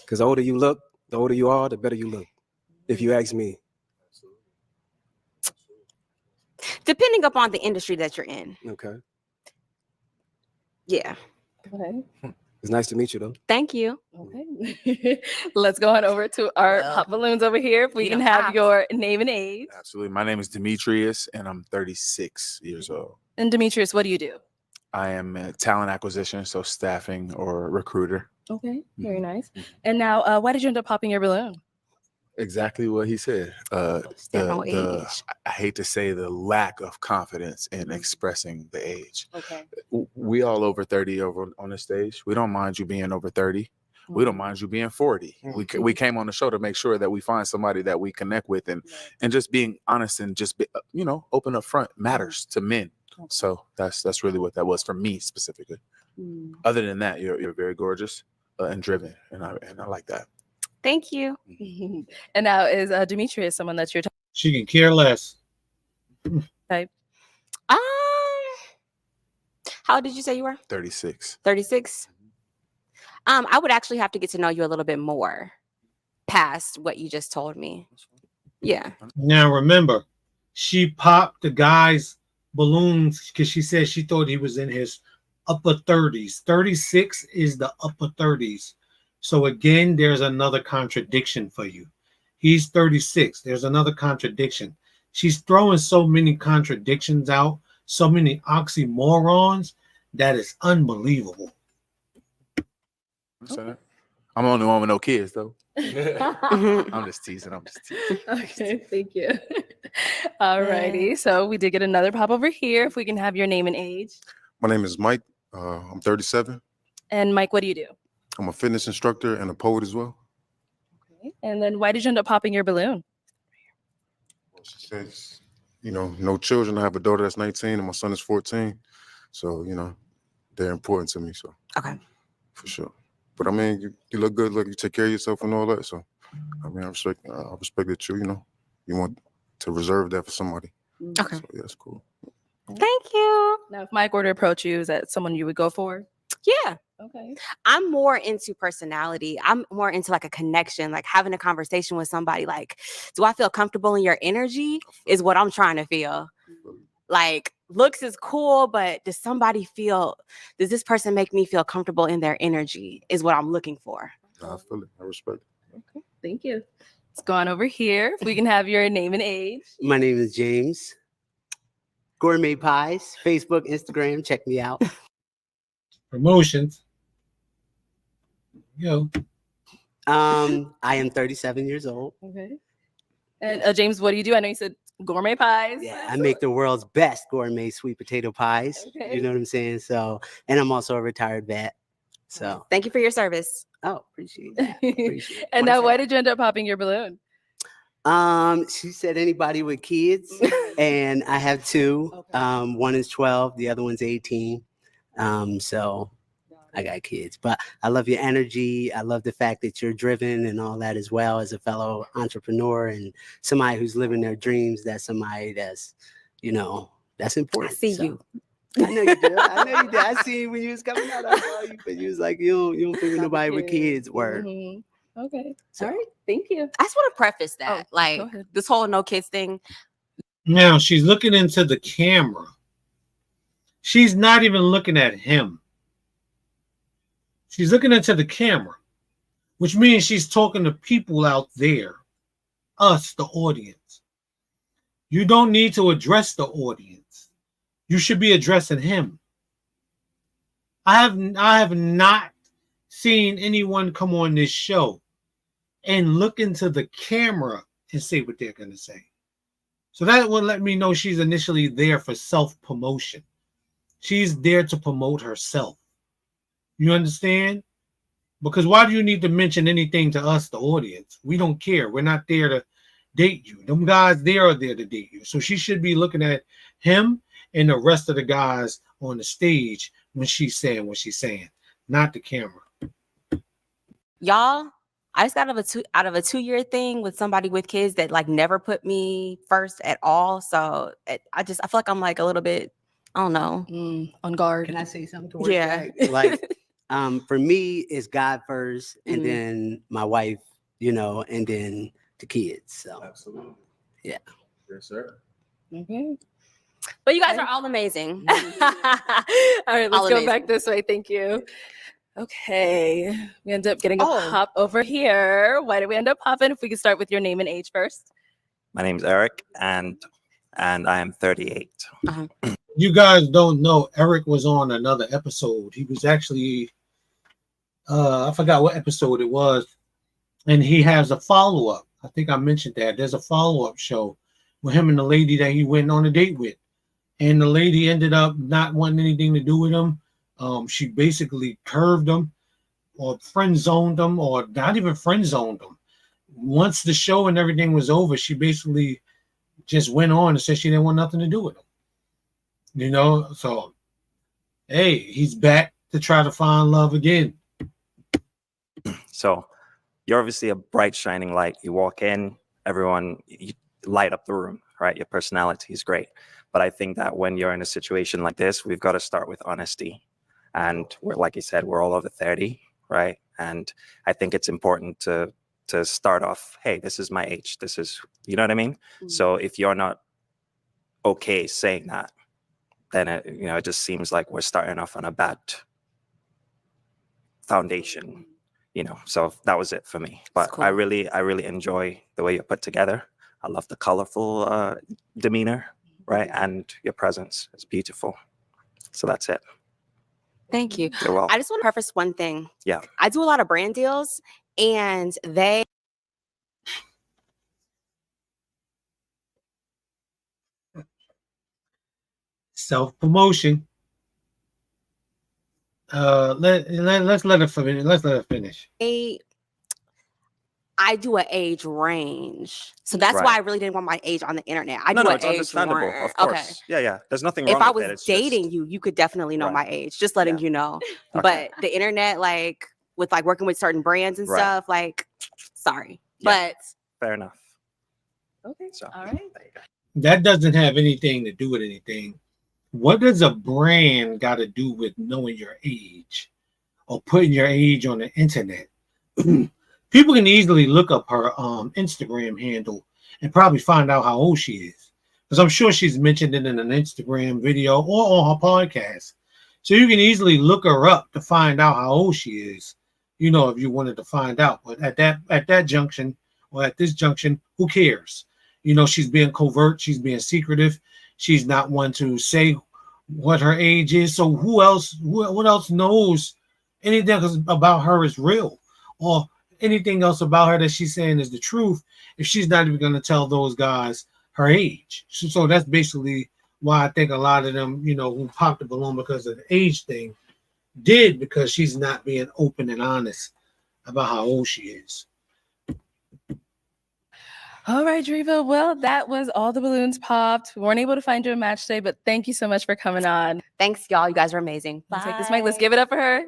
Because the older you look, the older you are, the better you look. If you ask me.
Depending upon the industry that you're in.
Okay.
Yeah.
Okay.
It's nice to meet you, though.
Thank you.
Okay. Let's go on over to our pop balloons over here. If we can have your name and age.
Absolutely. My name is Demetrius, and I'm 36 years old.
And Demetrius, what do you do?
I am a talent acquisition, so staffing or recruiter.
Okay, very nice. And now, why did you end up popping your balloon?
Exactly what he said. I hate to say the lack of confidence in expressing the age.
Okay.
We all over 30 over on the stage. We don't mind you being over 30. We don't mind you being 40. We came on the show to make sure that we find somebody that we connect with, and just being honest and just open up front matters to men. So that's really what that was for me specifically. Other than that, you're very gorgeous and driven, and I like that.
Thank you.
And now is Demetrius someone that you're
She can care less.
type?
How old did you say you were?
36.
36. I would actually have to get to know you a little bit more past what you just told me. Yeah.
Now remember, she popped the guy's balloons because she said she thought he was in his upper 30s. 36 is the upper 30s. So again, there's another contradiction for you. He's 36. There's another contradiction. She's throwing so many contradictions out, so many oxymorons, that is unbelievable.
I'm the only one with no kids, though. I'm just teasing.
Okay, thank you. All righty. So we did get another pop over here. If we can have your name and age.
My name is Mike. I'm 37.
And Mike, what do you do?
I'm a fitness instructor and a poet as well.
Okay. And then why did you end up popping your balloon?
She says, no children. I have a daughter that's 19 and my son is 14. So, they're important to me. So,
okay,
for sure. But I mean, you look good. Look, you take care of yourself and all that. So, I mean, I respect that you want to reserve that for somebody.
Okay.
So, yeah, that's cool.
Thank you.
Now, if Mike were to approach you, is that someone you would go for?
Yeah.
Okay.
I'm more into personality. I'm more into like a connection, like having a conversation with somebody. Like, do I feel comfortable in your energy is what I'm trying to feel. Like, looks is cool, but does this person make me feel comfortable in their energy is what I'm looking for.
I feel it. I respect it.
Okay. Thank you. Let's go on over here. If we can have your name and age.
My name is James. Gourmet Pies, Facebook, Instagram. Check me out.
Promotions. Yo.
I am 37 years old.
Okay. And James, what do you do? I know you said gourmet pies.
Yeah, I make the world's best gourmet sweet potato pies.
Okay.
You know what I'm saying? So, and I'm also a retired vet. So,
thank you for your service.
Oh, appreciate that. Appreciate it.
And now, why did you end up popping your balloon?
She said anybody with kids, and I have two. Okay. One is 12, the other one's 18. So I got kids, but I love your energy. I love the fact that you're driven and all that as well as a fellow entrepreneur and somebody who's living their dreams. That's somebody that's, that's important.
I see you.
I know you did. I see you when you was coming out. I saw you, but you was like, you don't think of nobody with kids. Word.
Mm-hmm. Okay. All right. Thank you.
I just want to preface that, this whole no kids thing.
Now she's looking into the camera. She's not even looking at him. She's looking into the camera, which means she's talking to people out there, us, the audience. You don't need to address the audience. You should be addressing him. I have not seen anyone come on this show and look into the camera and say what they're going to say. So that would let me know she's initially there for self-promotion. She's there to promote herself. You understand? Because why do you need to mention anything to us, the audience? We don't care. We're not there to date you. Them guys there are there to date you. So she should be looking at him and the rest of the guys on the stage when she's saying what she's saying, not the camera.
Y'all, I just got out of a 2-year thing with somebody with kids that like never put me first at all. So I feel like I'm like a little bit, I don't know,
on guard.
Can I say something towards
that?
Like, for me, it's God first, and then my wife, and then the kids. So,
absolutely,
yeah.
Yes, sir.
Okay.
But you guys are all amazing.
All right, let's go back this way. Thank you. Okay, we end up getting a pop over here. Why did we end up popping? If we could start with your name and age first.
My name's Eric, and I am 38.
You guys don't know, Eric was on another episode. He was actually, I forgot what episode it was, and he has a follow-up. I think I mentioned that. There's a follow-up show with him and the lady that he went on a date with. And the lady ended up not wanting anything to do with him. She basically curved him. or friend zoned them, or not even friend zoned them. Once the show and everything was over, she basically just went on and said she didn't want nothing to do with him. You know, so hey, he's back to try to find love again.
So you're obviously a bright, shining light. You walk in, everyone, you light up the room, right? Your personality is great. But I think that when you're in a situation like this, we've got to start with honesty. And we're, like you said, we're all over 30, right? And I think it's important to start off, hey, this is my age. This is, you know what I mean? So if you're not okay saying that, then it just seems like we're starting off on a bad foundation, So that was it for me. But cool. I really enjoy the way you're put together. I love the colorful demeanor, right? And your presence is beautiful. So that's it.
Thank you.
You're welcome.
I just want to preface one thing.
Yeah.
I do a lot of brand deals, and they
self-promotion. Let's let her finish. Let's let her finish.
I do an age range, so that's why I really didn't want my age on the internet. I do
it's
an age
understandable,
range.
of course.
Okay.
Yeah. There's nothing wrong
If I
with
was
it. It's
dating
just,
you could definitely know my age. Just letting you know.
Okay.
But the internet, like with like working with certain brands and stuff, like, sorry,
Yeah.
but
fair enough.
Okay.
So,
all right.
That doesn't have anything to do with anything. What does a brand got to do with knowing your age or putting your age on the internet? People can easily look up her Instagram handle and probably find out how old she is, because I'm sure she's mentioned it in an Instagram video or on her podcast. So you can easily look her up to find out how old she is, if you wanted to find out. But at that junction, or at this junction, who cares? She's being covert, she's being secretive, she's not one to say what her age is. So what else knows anything about her is real, or anything else about her that she's saying is the truth, if she's not even going to tell those guys her age? So that's basically why I think a lot of them, who popped the balloon because of the age thing, did, because she's not being open and honest about how old she is.
All right, Driva. Well, that was all the balloons popped. We weren't able to find you a match today, but thank you so much for coming on.
Thanks, y'all. You guys are amazing.
Let's take this mic. Let's give it up for her.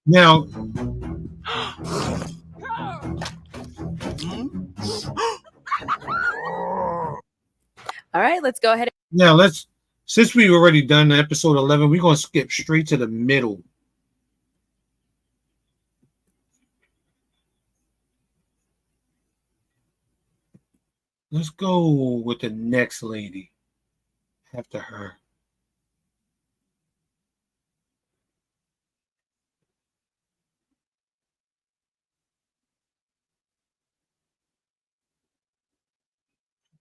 Now,
all right, let's go ahead.
Now, since we've already done episode 11, we're going to skip straight to the middle. Let's go with the next lady after her.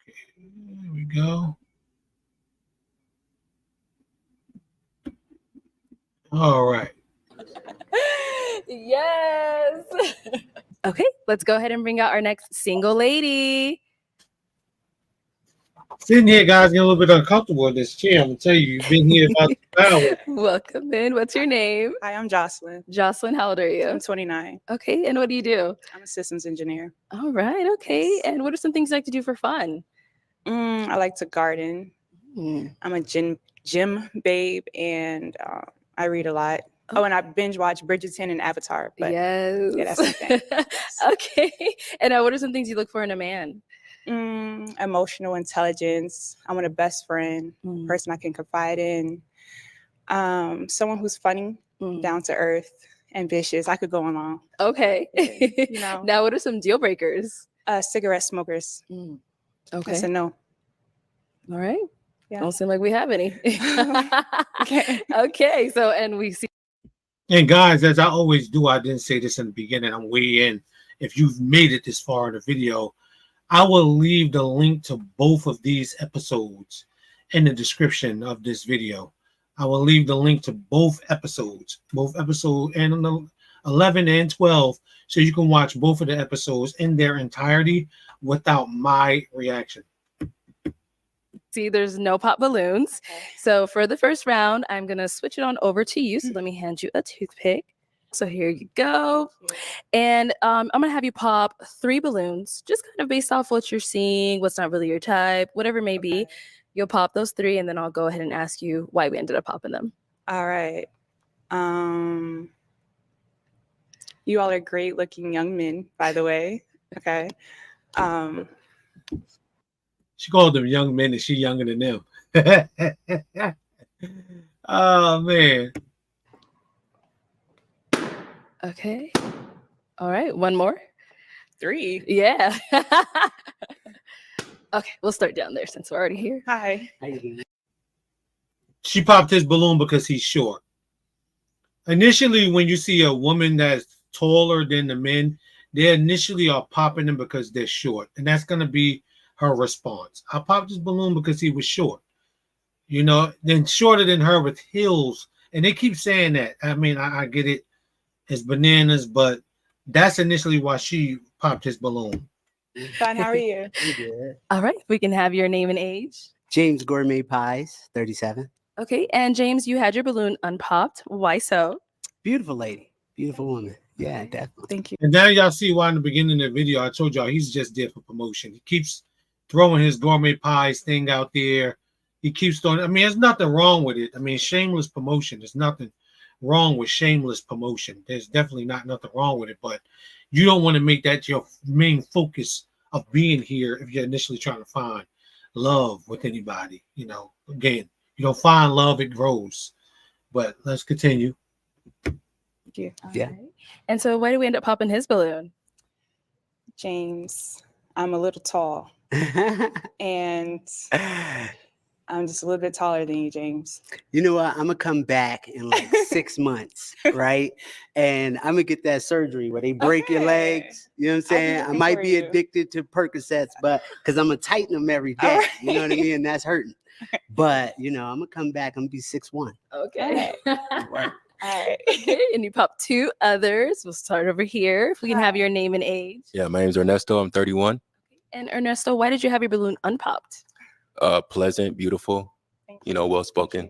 Okay, there we go. All right.
Yes. Okay, let's go ahead and bring out our next single lady.
Sitting here, guys, getting a little bit uncomfortable in this chair. I'm gonna tell you, you've been here about 2 hours.
Welcome in. What's your name?
Hi, I'm Jocelyn.
Jocelyn, how old are you?
I'm 29.
Okay, and what do you do?
I'm a systems engineer.
All right, okay. And what are some things you like to do for fun?
I like to garden. I'm a gym babe, and I read a lot. Oh, and I binge watch Bridgerton and Avatar. But
yes.
Yeah, that's my thing.
Okay. And what are some things you look for in a man?
Emotional intelligence. I want a best friend, person I can confide in. Someone who's funny, down to earth, ambitious. I could go on.
Okay. Now, what are some deal breakers?
Cigarette smokers.
Okay.
That's a no.
All right.
Yeah.
Don't seem like we have any. Okay. So, and we see.
And guys, as I always do, I didn't say this in the beginning, I'm way in. If you've made it this far in the video, I will leave the link to both of these episodes in the description of this video. I will leave the link to both episodes and 11 and 12, so you can watch both of the episodes in their entirety without my reaction.
See, there's no pop balloons. So for the first round, I'm going to switch it on over to you. So let me hand you a toothpick. So here you go. And I'm going to have you pop 3 balloons, just kind of based off what you're seeing, what's not really your type, whatever it may be. You'll pop those 3, and then I'll go ahead and ask you why we ended up popping them.
All right. You all are great looking young men, by the way. Okay.
She called them young men and she younger than them. Oh, man.
Okay. All right. One more.
3.
Yeah. Okay. We'll start down there since we're already here.
Hi.
She popped his balloon because he's short. Initially, when you see a woman that's taller than the men, they initially are popping them because they're short. And that's going to be her response. I popped his balloon because he was short. You know, then shorter than her with heels. And they keep saying that. I mean, I get it. It's bananas, but that's initially why she popped his balloon.
Fine, how are you?
Good.
All right. We can have your name and age.
James Gourmet Pies, 37.
Okay. And James, you had your balloon unpopped. Why so?
Beautiful lady. Beautiful woman. Yeah, definitely.
Thank you.
And now y'all see why in the beginning of the video, I told y'all he's just there for promotion. He keeps throwing his gourmet pies thing out there. He keeps throwing, I mean, there's nothing wrong with it. I mean, shameless promotion. There's nothing wrong with shameless promotion. There's definitely nothing wrong with it, but you don't want to make that your main focus of being here if you're initially trying to find love with anybody. You know, again, you don't find love, it grows. But let's continue.
Yeah.
Right. And so why do we end up popping his balloon?
James, I'm a little tall. And I'm just a little bit taller than you, James.
You know what? I'm gonna come back in like 6 months, right? And I'm gonna get that surgery where they break your legs. You know what I'm saying? I might be addicted to Percocets, but because I'm gonna tighten them every day.
Right.
You know what I mean? And that's hurting. But you know, I'm gonna come back. I'm gonna be 6'1".
Okay.
All right.
Okay. And you pop 2 others. We'll start over here. If we can have your name and age.
Yeah, my name's Ernesto. I'm 31.
And Ernesto, why did you have your balloon unpopped?
Pleasant, beautiful, you know, well spoken.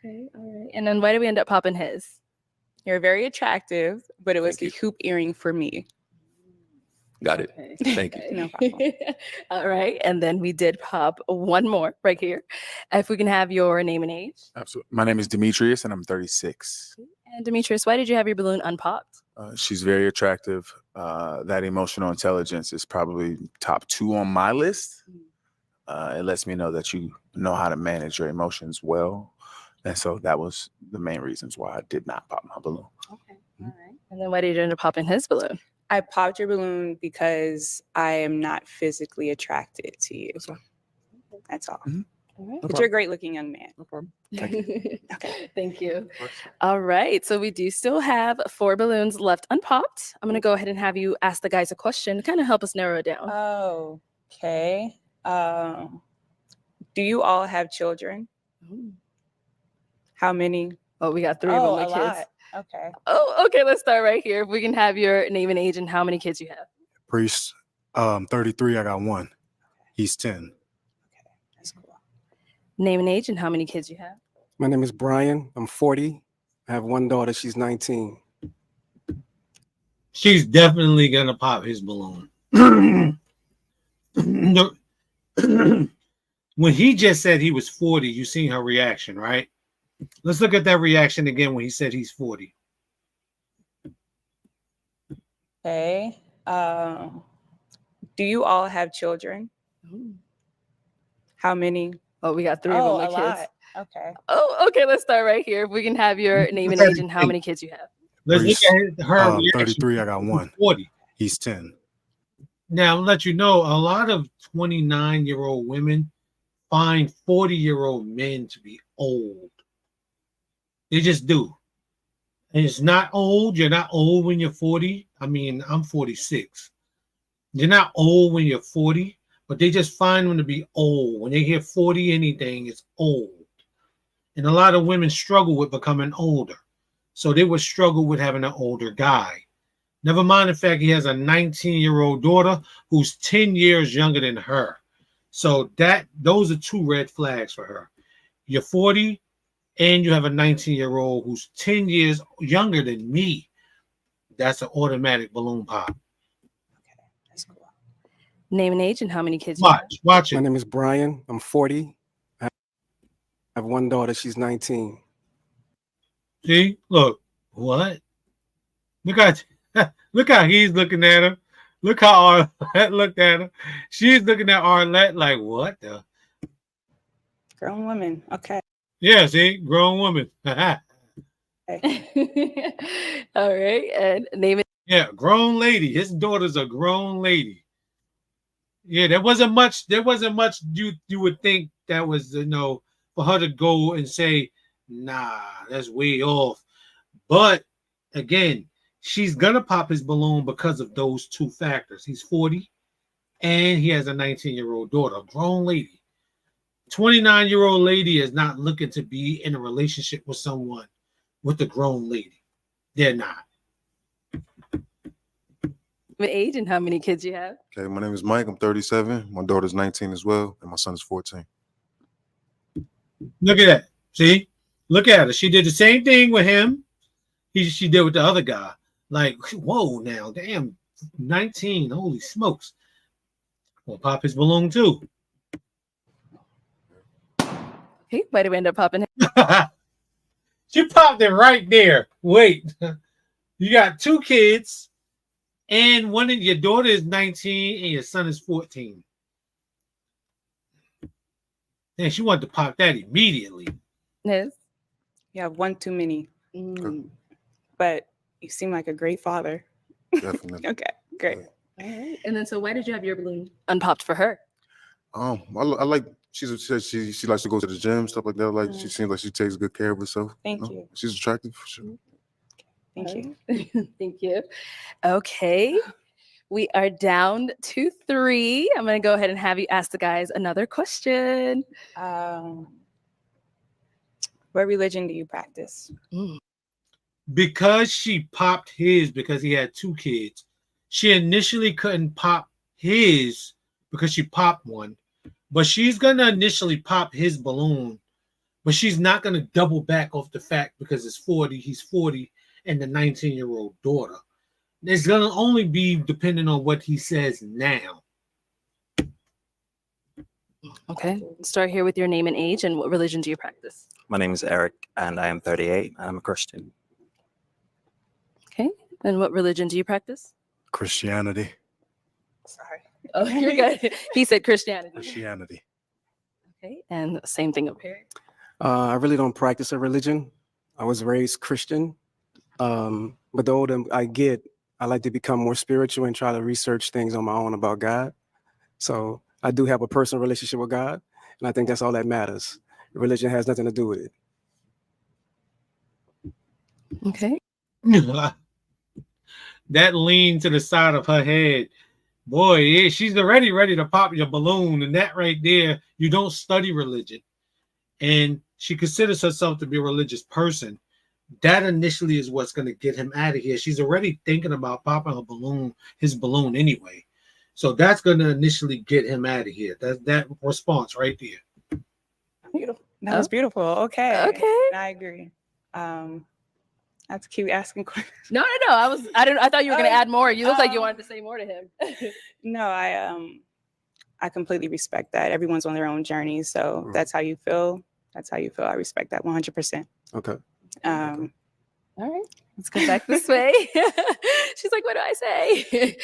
Okay. All right. And then why did we end up popping his?
You're very attractive, but it was the hoop earring for me.
Got it.
Okay.
Thank you.
No problem.
All right. And then we did pop 1 more right here. If we can have your name and age.
Absolutely. My name is Demetrius and I'm 36.
And Demetrius, why did you have your balloon unpopped?
She's very attractive. That emotional intelligence is probably top 2 on my list. It lets me know that you know how to manage your emotions well. And so that was the main reasons why I did not pop my balloon.
Okay. All right. And then why did you end up popping his balloon?
I popped your balloon because I am not physically attracted to you. That's all.
All right.
But you're a great looking young man.
No problem.
Okay. Thank you. All right. So we do still have 4 balloons left unpopped. I'm going to go ahead and have you ask the guys a question to kind of help us narrow it down.
Oh, okay. Do you all have children? How many?
Oh, we got 3
Oh,
of them,
a
my kids.
lot. Okay.
Oh, okay. Let's start right here. If we can have your name and age and how many kids you have.
Priest, 33. I got 1. He's 10.
That's cool.
Name and age and how many kids you have.
My name is Brian. I'm 40. I have 1 daughter. She's 19.
She's definitely gonna pop his balloon. When he just said he was 40, you seen her reaction, right? Let's look at that reaction again when he said he's 40.
Okay. Do you all have children? How many?
Oh, we got 3
Oh,
of
a
them, my kids.
lot. Okay.
Oh, okay. Let's start right here. If we can have your name and age and how many kids you have.
Let's
Priest,
look at her reaction.
33. I got 1.
40.
He's 10.
Now, I'll let you know, a lot of 29-year-old women find 40-year-old men to be old. They just do. And it's not old. You're not old when you're 40. I mean, I'm 46. You're not old when you're 40, but they just find them to be old. When they hear 40 anything, it's old. And a lot of women struggle with becoming older. So they would struggle with having an older guy. Never mind the fact he has a 19-year-old daughter who's 10 years younger than her. So those are 2 red flags for her. You're 40 and you have a 19-year-old who's 10 years younger than me. That's an automatic balloon pop.
Name and age and how many kids you have.
Watch it.
My name is Brian. I'm 40. I have one daughter. She's 19.
See, look, what? Look how he's looking at her. Look how Arlette looked at her. She's looking at Arlette like, what the?
Grown woman. Okay.
Yeah, see, grown woman.
All right, and name it.
Yeah, grown lady. His daughter's a grown lady. Yeah, there wasn't much you would think that was, for her to go and say, nah, that's way off. But again, she's gonna pop his balloon because of those 2 factors. He's 40 and he has a 19-year-old daughter, a grown lady. 29-year-old lady is not looking to be in a relationship with someone with a grown lady. They're not.
Age and how many kids you have.
Okay, my name is Mike. I'm 37. My daughter's 19 as well, and my son is 14.
Look at that. See? Look at her. She did the same thing with him. She did with the other guy. Like, whoa, now, damn, 19. Holy smokes. Well, pop his balloon too.
Okay, might have ended up popping.
She popped it right there. Wait. You got 2 kids, and one of your daughter is 19 and your son is 14. And she wanted to pop that immediately.
Yes.
You have one too many. But you seem like a great father.
Definitely.
Okay, great.
All right. And then, so why did you have your balloon unpopped for her?
I like. She likes to go to the gym, stuff like that. Like she seems like she takes good care of herself.
Thank you.
She's attractive for sure.
Thank you.
Thank you. Okay. We are down to 3. I'm going to go ahead and have you ask the guys another question.
What religion do you practice?
Because she popped his because he had 2 kids, she initially couldn't pop his because she popped one. But she's going to initially pop his balloon, but she's not going to double back off the fact because he's 40, and the 19-year-old daughter. It's going to only be depending on what he says now.
Okay. Start here with your name and age and what religion do you practice?
My name is Eric and I am 38. I'm a Christian.
Okay. And what religion do you practice?
Christianity.
Sorry.
Oh, you're good. He said Christianity.
Christianity.
Okay. And same thing up here.
I really don't practice a religion. I was raised Christian. But the older I get, I like to become more spiritual and try to research things on my own about God. So I do have a personal relationship with God, and I think that's all that matters. Religion has nothing to do with it.
Okay.
That lean to the side of her head. Boy, yeah, she's already ready to pop your balloon. And that right there, you don't study religion. And she considers herself to be a religious person. That initially is what's going to get him out of here. She's already thinking about popping his balloon anyway. So that's going to initially get him out of here. That response right there.
Beautiful. That was beautiful. Okay.
Okay.
I agree. I have to keep asking questions.
No. I thought you were going to add more. You look like you wanted to say more to him.
No, I completely respect that. Everyone's on their own journey. So that's how you feel. That's how you feel. I respect that 100%.
Okay.
All right. Let's go back this way. She's like, what do I say?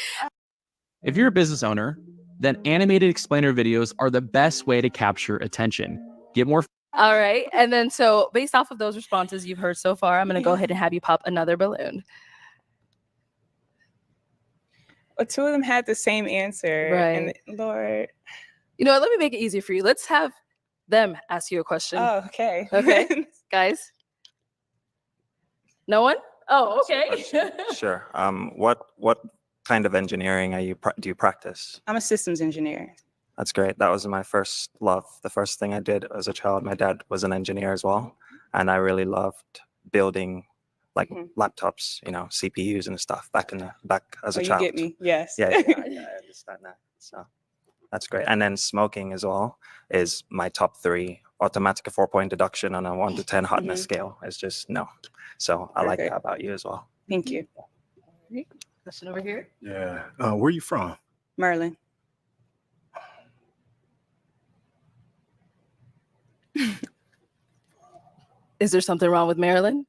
If you're a business owner, then animated explainer videos are the best way to capture attention. Get more.
All right. And then so based off of those responses you've heard so far, I'm going to go ahead and have you pop another balloon.
Well, 2 of them had the same answer.
Right.
And Lord.
You know what? Let me make it easier for you. Let's have them ask you a question.
Oh, okay.
Okay. Guys? No one? Oh, okay.
Sure. What kind of engineering do you practice?
I'm a systems engineer.
That's great. That was my first love. The first thing I did as a child, my dad was an engineer as well. And I really loved building like laptops, CPUs and stuff back as a child.
You get me? Yes.
Yeah, I understand that. So That's great. And then smoking as well is my top 3. Automatic a 4-point deduction on a 1 to 10 hotness scale. It's just no. So I like that about you as well.
Thank you.
Question over here.
Yeah. Where you from?
Maryland.
Is there something wrong with Maryland?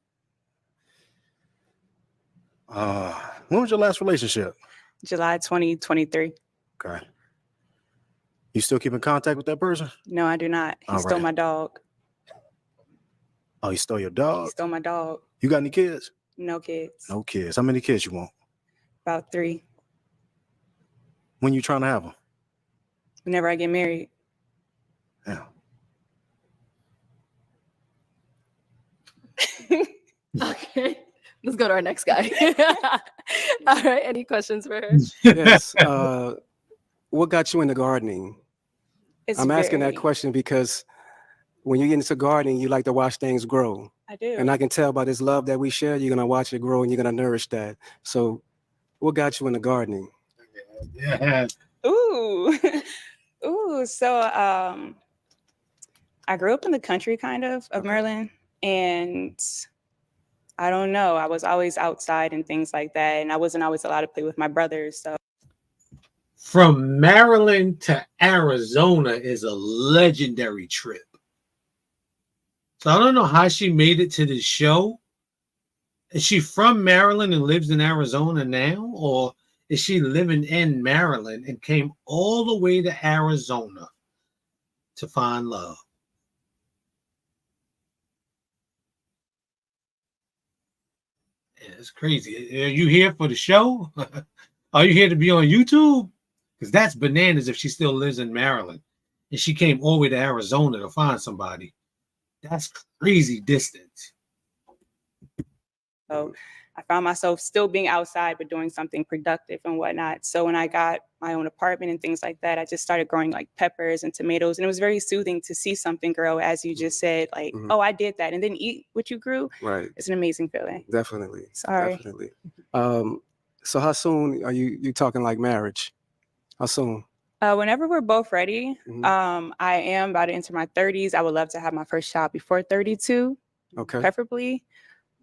When was your last relationship?
July 2023.
Okay. You still keep in contact with that person?
No, I do not. He
All
stole
right.
my dog.
Oh, he stole your
He
dog?
stole my dog.
You got any kids?
No kids.
No kids. How many kids you want?
About 3.
When you trying to have them?
Whenever I get married.
Yeah.
Okay. Let's go to our next guy. All right. Any questions for her?
Yes. What got you into gardening? I'm asking that
very-
question because when you get into gardening, you like to watch things grow.
I do.
And I can tell by this love that we share, you're gonna watch it grow and you're gonna nourish that. So, what got you into gardening?
Yeah.
Ooh. Ooh. So I grew up in the country kind of Maryland, and I don't know. I was always outside and things like that. And I wasn't always allowed to play with my brothers. So
From Maryland to Arizona is a legendary trip. So I don't know how she made it to this show. Is she from Maryland and lives in Arizona now? Or is she living in Maryland and came all the way to Arizona to find love? Yeah, it's crazy. Are you here for the show? Are you here to be on YouTube? Because that's bananas if she still lives in Maryland and she came all the way to Arizona to find somebody. That's crazy distance.
So I found myself still being outside, but doing something productive and whatnot. So when I got my own apartment and things like that, I just started growing like peppers and tomatoes. And it was very soothing to see something grow, as you just said, like, oh, I did that. And then eat what you grew.
Right.
It's an amazing feeling.
Definitely.
Sorry.
Definitely. So how soon are you talking like marriage? How soon?
Whenever we're both ready, I am about to enter my 30s. I would love to have my first child before 32,
Okay.
preferably.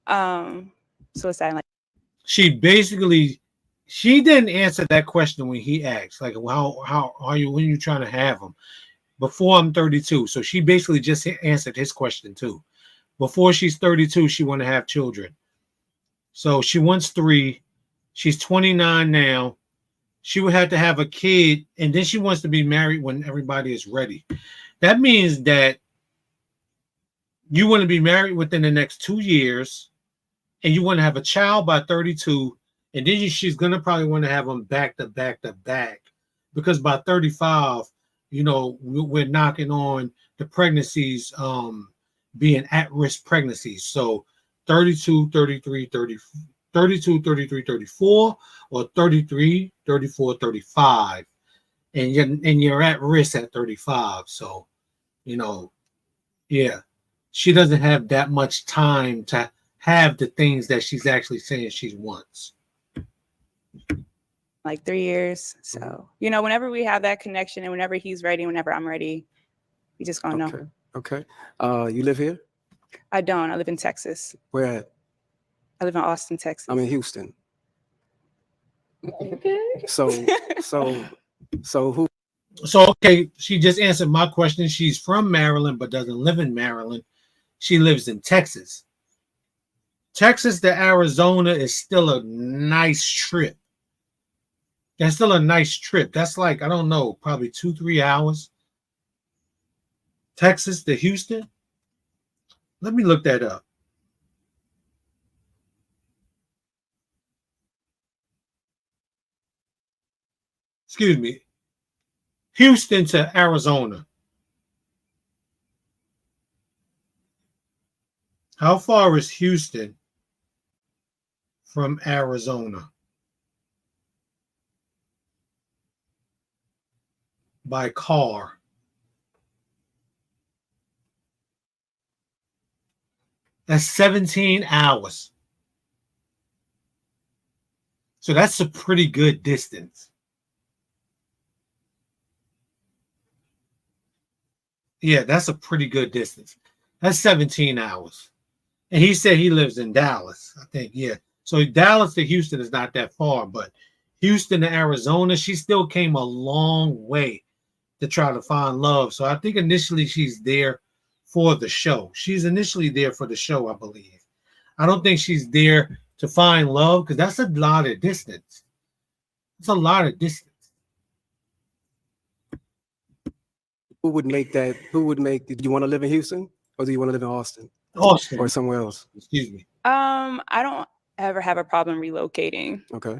So it's that like
She didn't answer that question when he asked, like, how are you, when you trying to have them? Before I'm 32. So she basically just answered his question too. Before she's 32, she want to have children. So she wants 3. She's 29 now. She would have to have a kid, and then she wants to be married when everybody is ready. That means that you want to be married within the next 2 years, and you want to have a child by 32, and then she's going to probably want to have them back to back to back, because by 35, you know, we're knocking on the pregnancies being at-risk pregnancies. So 32, 33, 34. 32, 33, 34, or 33, 34, 35. And you're at risk at 35. So, you know, yeah, she doesn't have that much time to have the things that she's actually saying she wants.
like 3 years. So, you know, whenever we have that connection and whenever he's ready, whenever I'm ready, we just gonna know.
Okay. You live here?
I don't. I live in Texas.
Where at?
I live in Austin, Texas.
I'm in Houston.
Okay.
So who?
So, okay, she just answered my question. She's from Maryland, but doesn't live in Maryland. She lives in Texas. Texas to Arizona is still a nice trip. That's still a nice trip. That's like, I don't know, probably 2-3 hours. Texas to Houston. Let me look that up. Excuse me. Houston to Arizona. How far is Houston from Arizona? By car. That's 17 hours. So that's a pretty good distance. Yeah, that's a pretty good distance. That's 17 hours. And he said he lives in Dallas, I think. Yeah. So Dallas to Houston is not that far, but Houston to Arizona, she still came a long way to try to find love. So I think initially she's there for the show. She's initially there for the show, I believe. I don't think she's there to find love because that's a lot of distance. It's a lot of distance.
Who would make that? Do you want to live in Houston or do you want to live in Austin?
Austin.
Or somewhere else?
Excuse me.
I don't ever have a problem relocating.
Okay.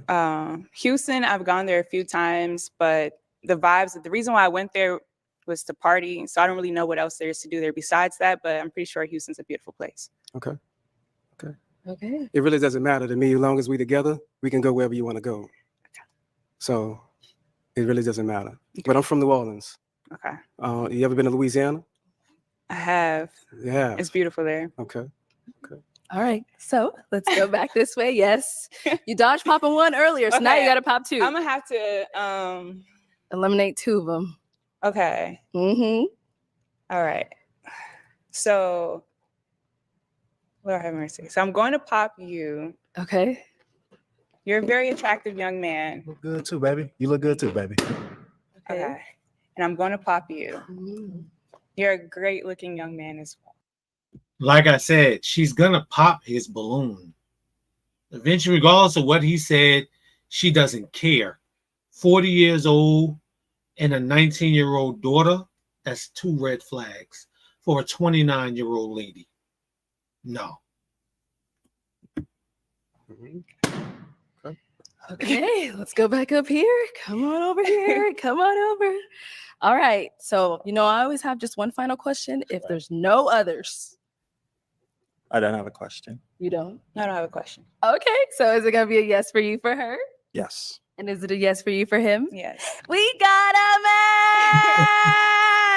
Houston, I've gone there a few times, but the reason why I went there was to party. So I don't really know what else there is to do there besides that, but I'm pretty sure Houston's a beautiful place.
Okay. Okay.
Okay.
It really doesn't matter to me. As long as we together, we can go wherever you want to go.
Okay.
So it really doesn't matter. Okay. But I'm from New Orleans.
Okay.
You ever been to Louisiana?
I have.
Yeah.
It's beautiful there.
Okay. Okay.
All right. So let's go back this way. Yes. You dodged popping one earlier, so now you got to pop two.
I'm going to have to
eliminate two of them.
Okay.
Mm-hmm.
All right. So, Lord have mercy. So I'm going to pop you.
Okay.
You're a very attractive young man.
Look good too, baby. You look good too, baby.
Okay. And I'm going to pop you. You're a great looking young man as well.
Like I said, she's gonna pop his balloon. Eventually, regardless of what he said, she doesn't care. 40 years old and a 19-year-old daughter, that's two red flags for a 29-year-old lady. No.
Okay, let's go back up here. Come on over here. Come on over. All right. So, I always have just one final question. If there's no others.
I don't have a question.
You don't?
I don't have a question.
Okay. So is it going to be a yes for you for her?
Yes.
And is it a yes for you for him?
Yes.
We got a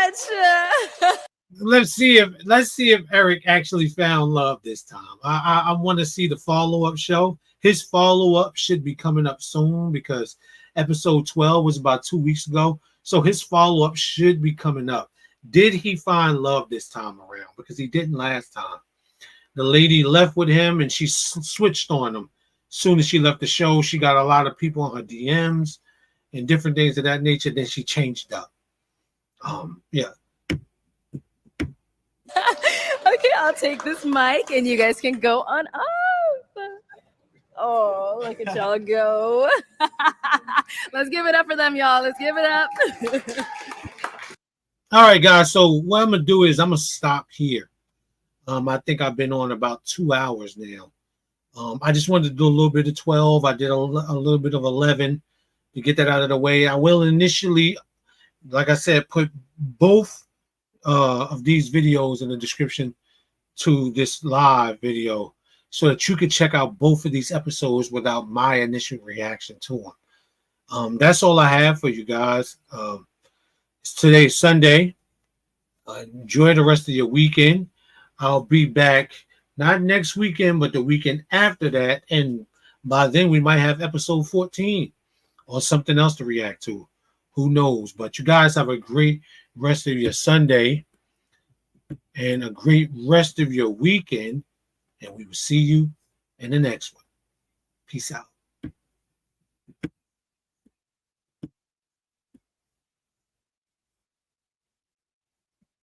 match.
Let's see if Eric actually found love this time. I want to see the follow-up show. His follow-up should be coming up soon because episode 12 was about 2 weeks ago. So his follow-up should be coming up. Did he find love this time around? Because he didn't last time. The lady left with him and she switched on him. As soon as she left the show, she got a lot of people on her DMs and different things of that nature. Then she changed up. Yeah.
Okay, I'll take this mic and you guys can go on up. Oh, look at y'all go. Let's give it up for them, y'all. Let's give it up.
All right, guys. So what I'm going to do is I'm going to stop here. I think I've been on about 2 hours now. I just wanted to do a little bit of 12. I did a little bit of 11 to get that out of the way. I will initially, like I said, put both of these videos in the description to this live video so that you could check out both of these episodes without my initial reaction to them. That's all I have for you guys. Today's Sunday. Enjoy the rest of your weekend. I'll be back not next weekend, but the weekend after that. And by then we might have episode 14 or something else to react to. Who knows? But you guys have a great rest of your Sunday and a great rest of your weekend. And we will see you in the next one. Peace out.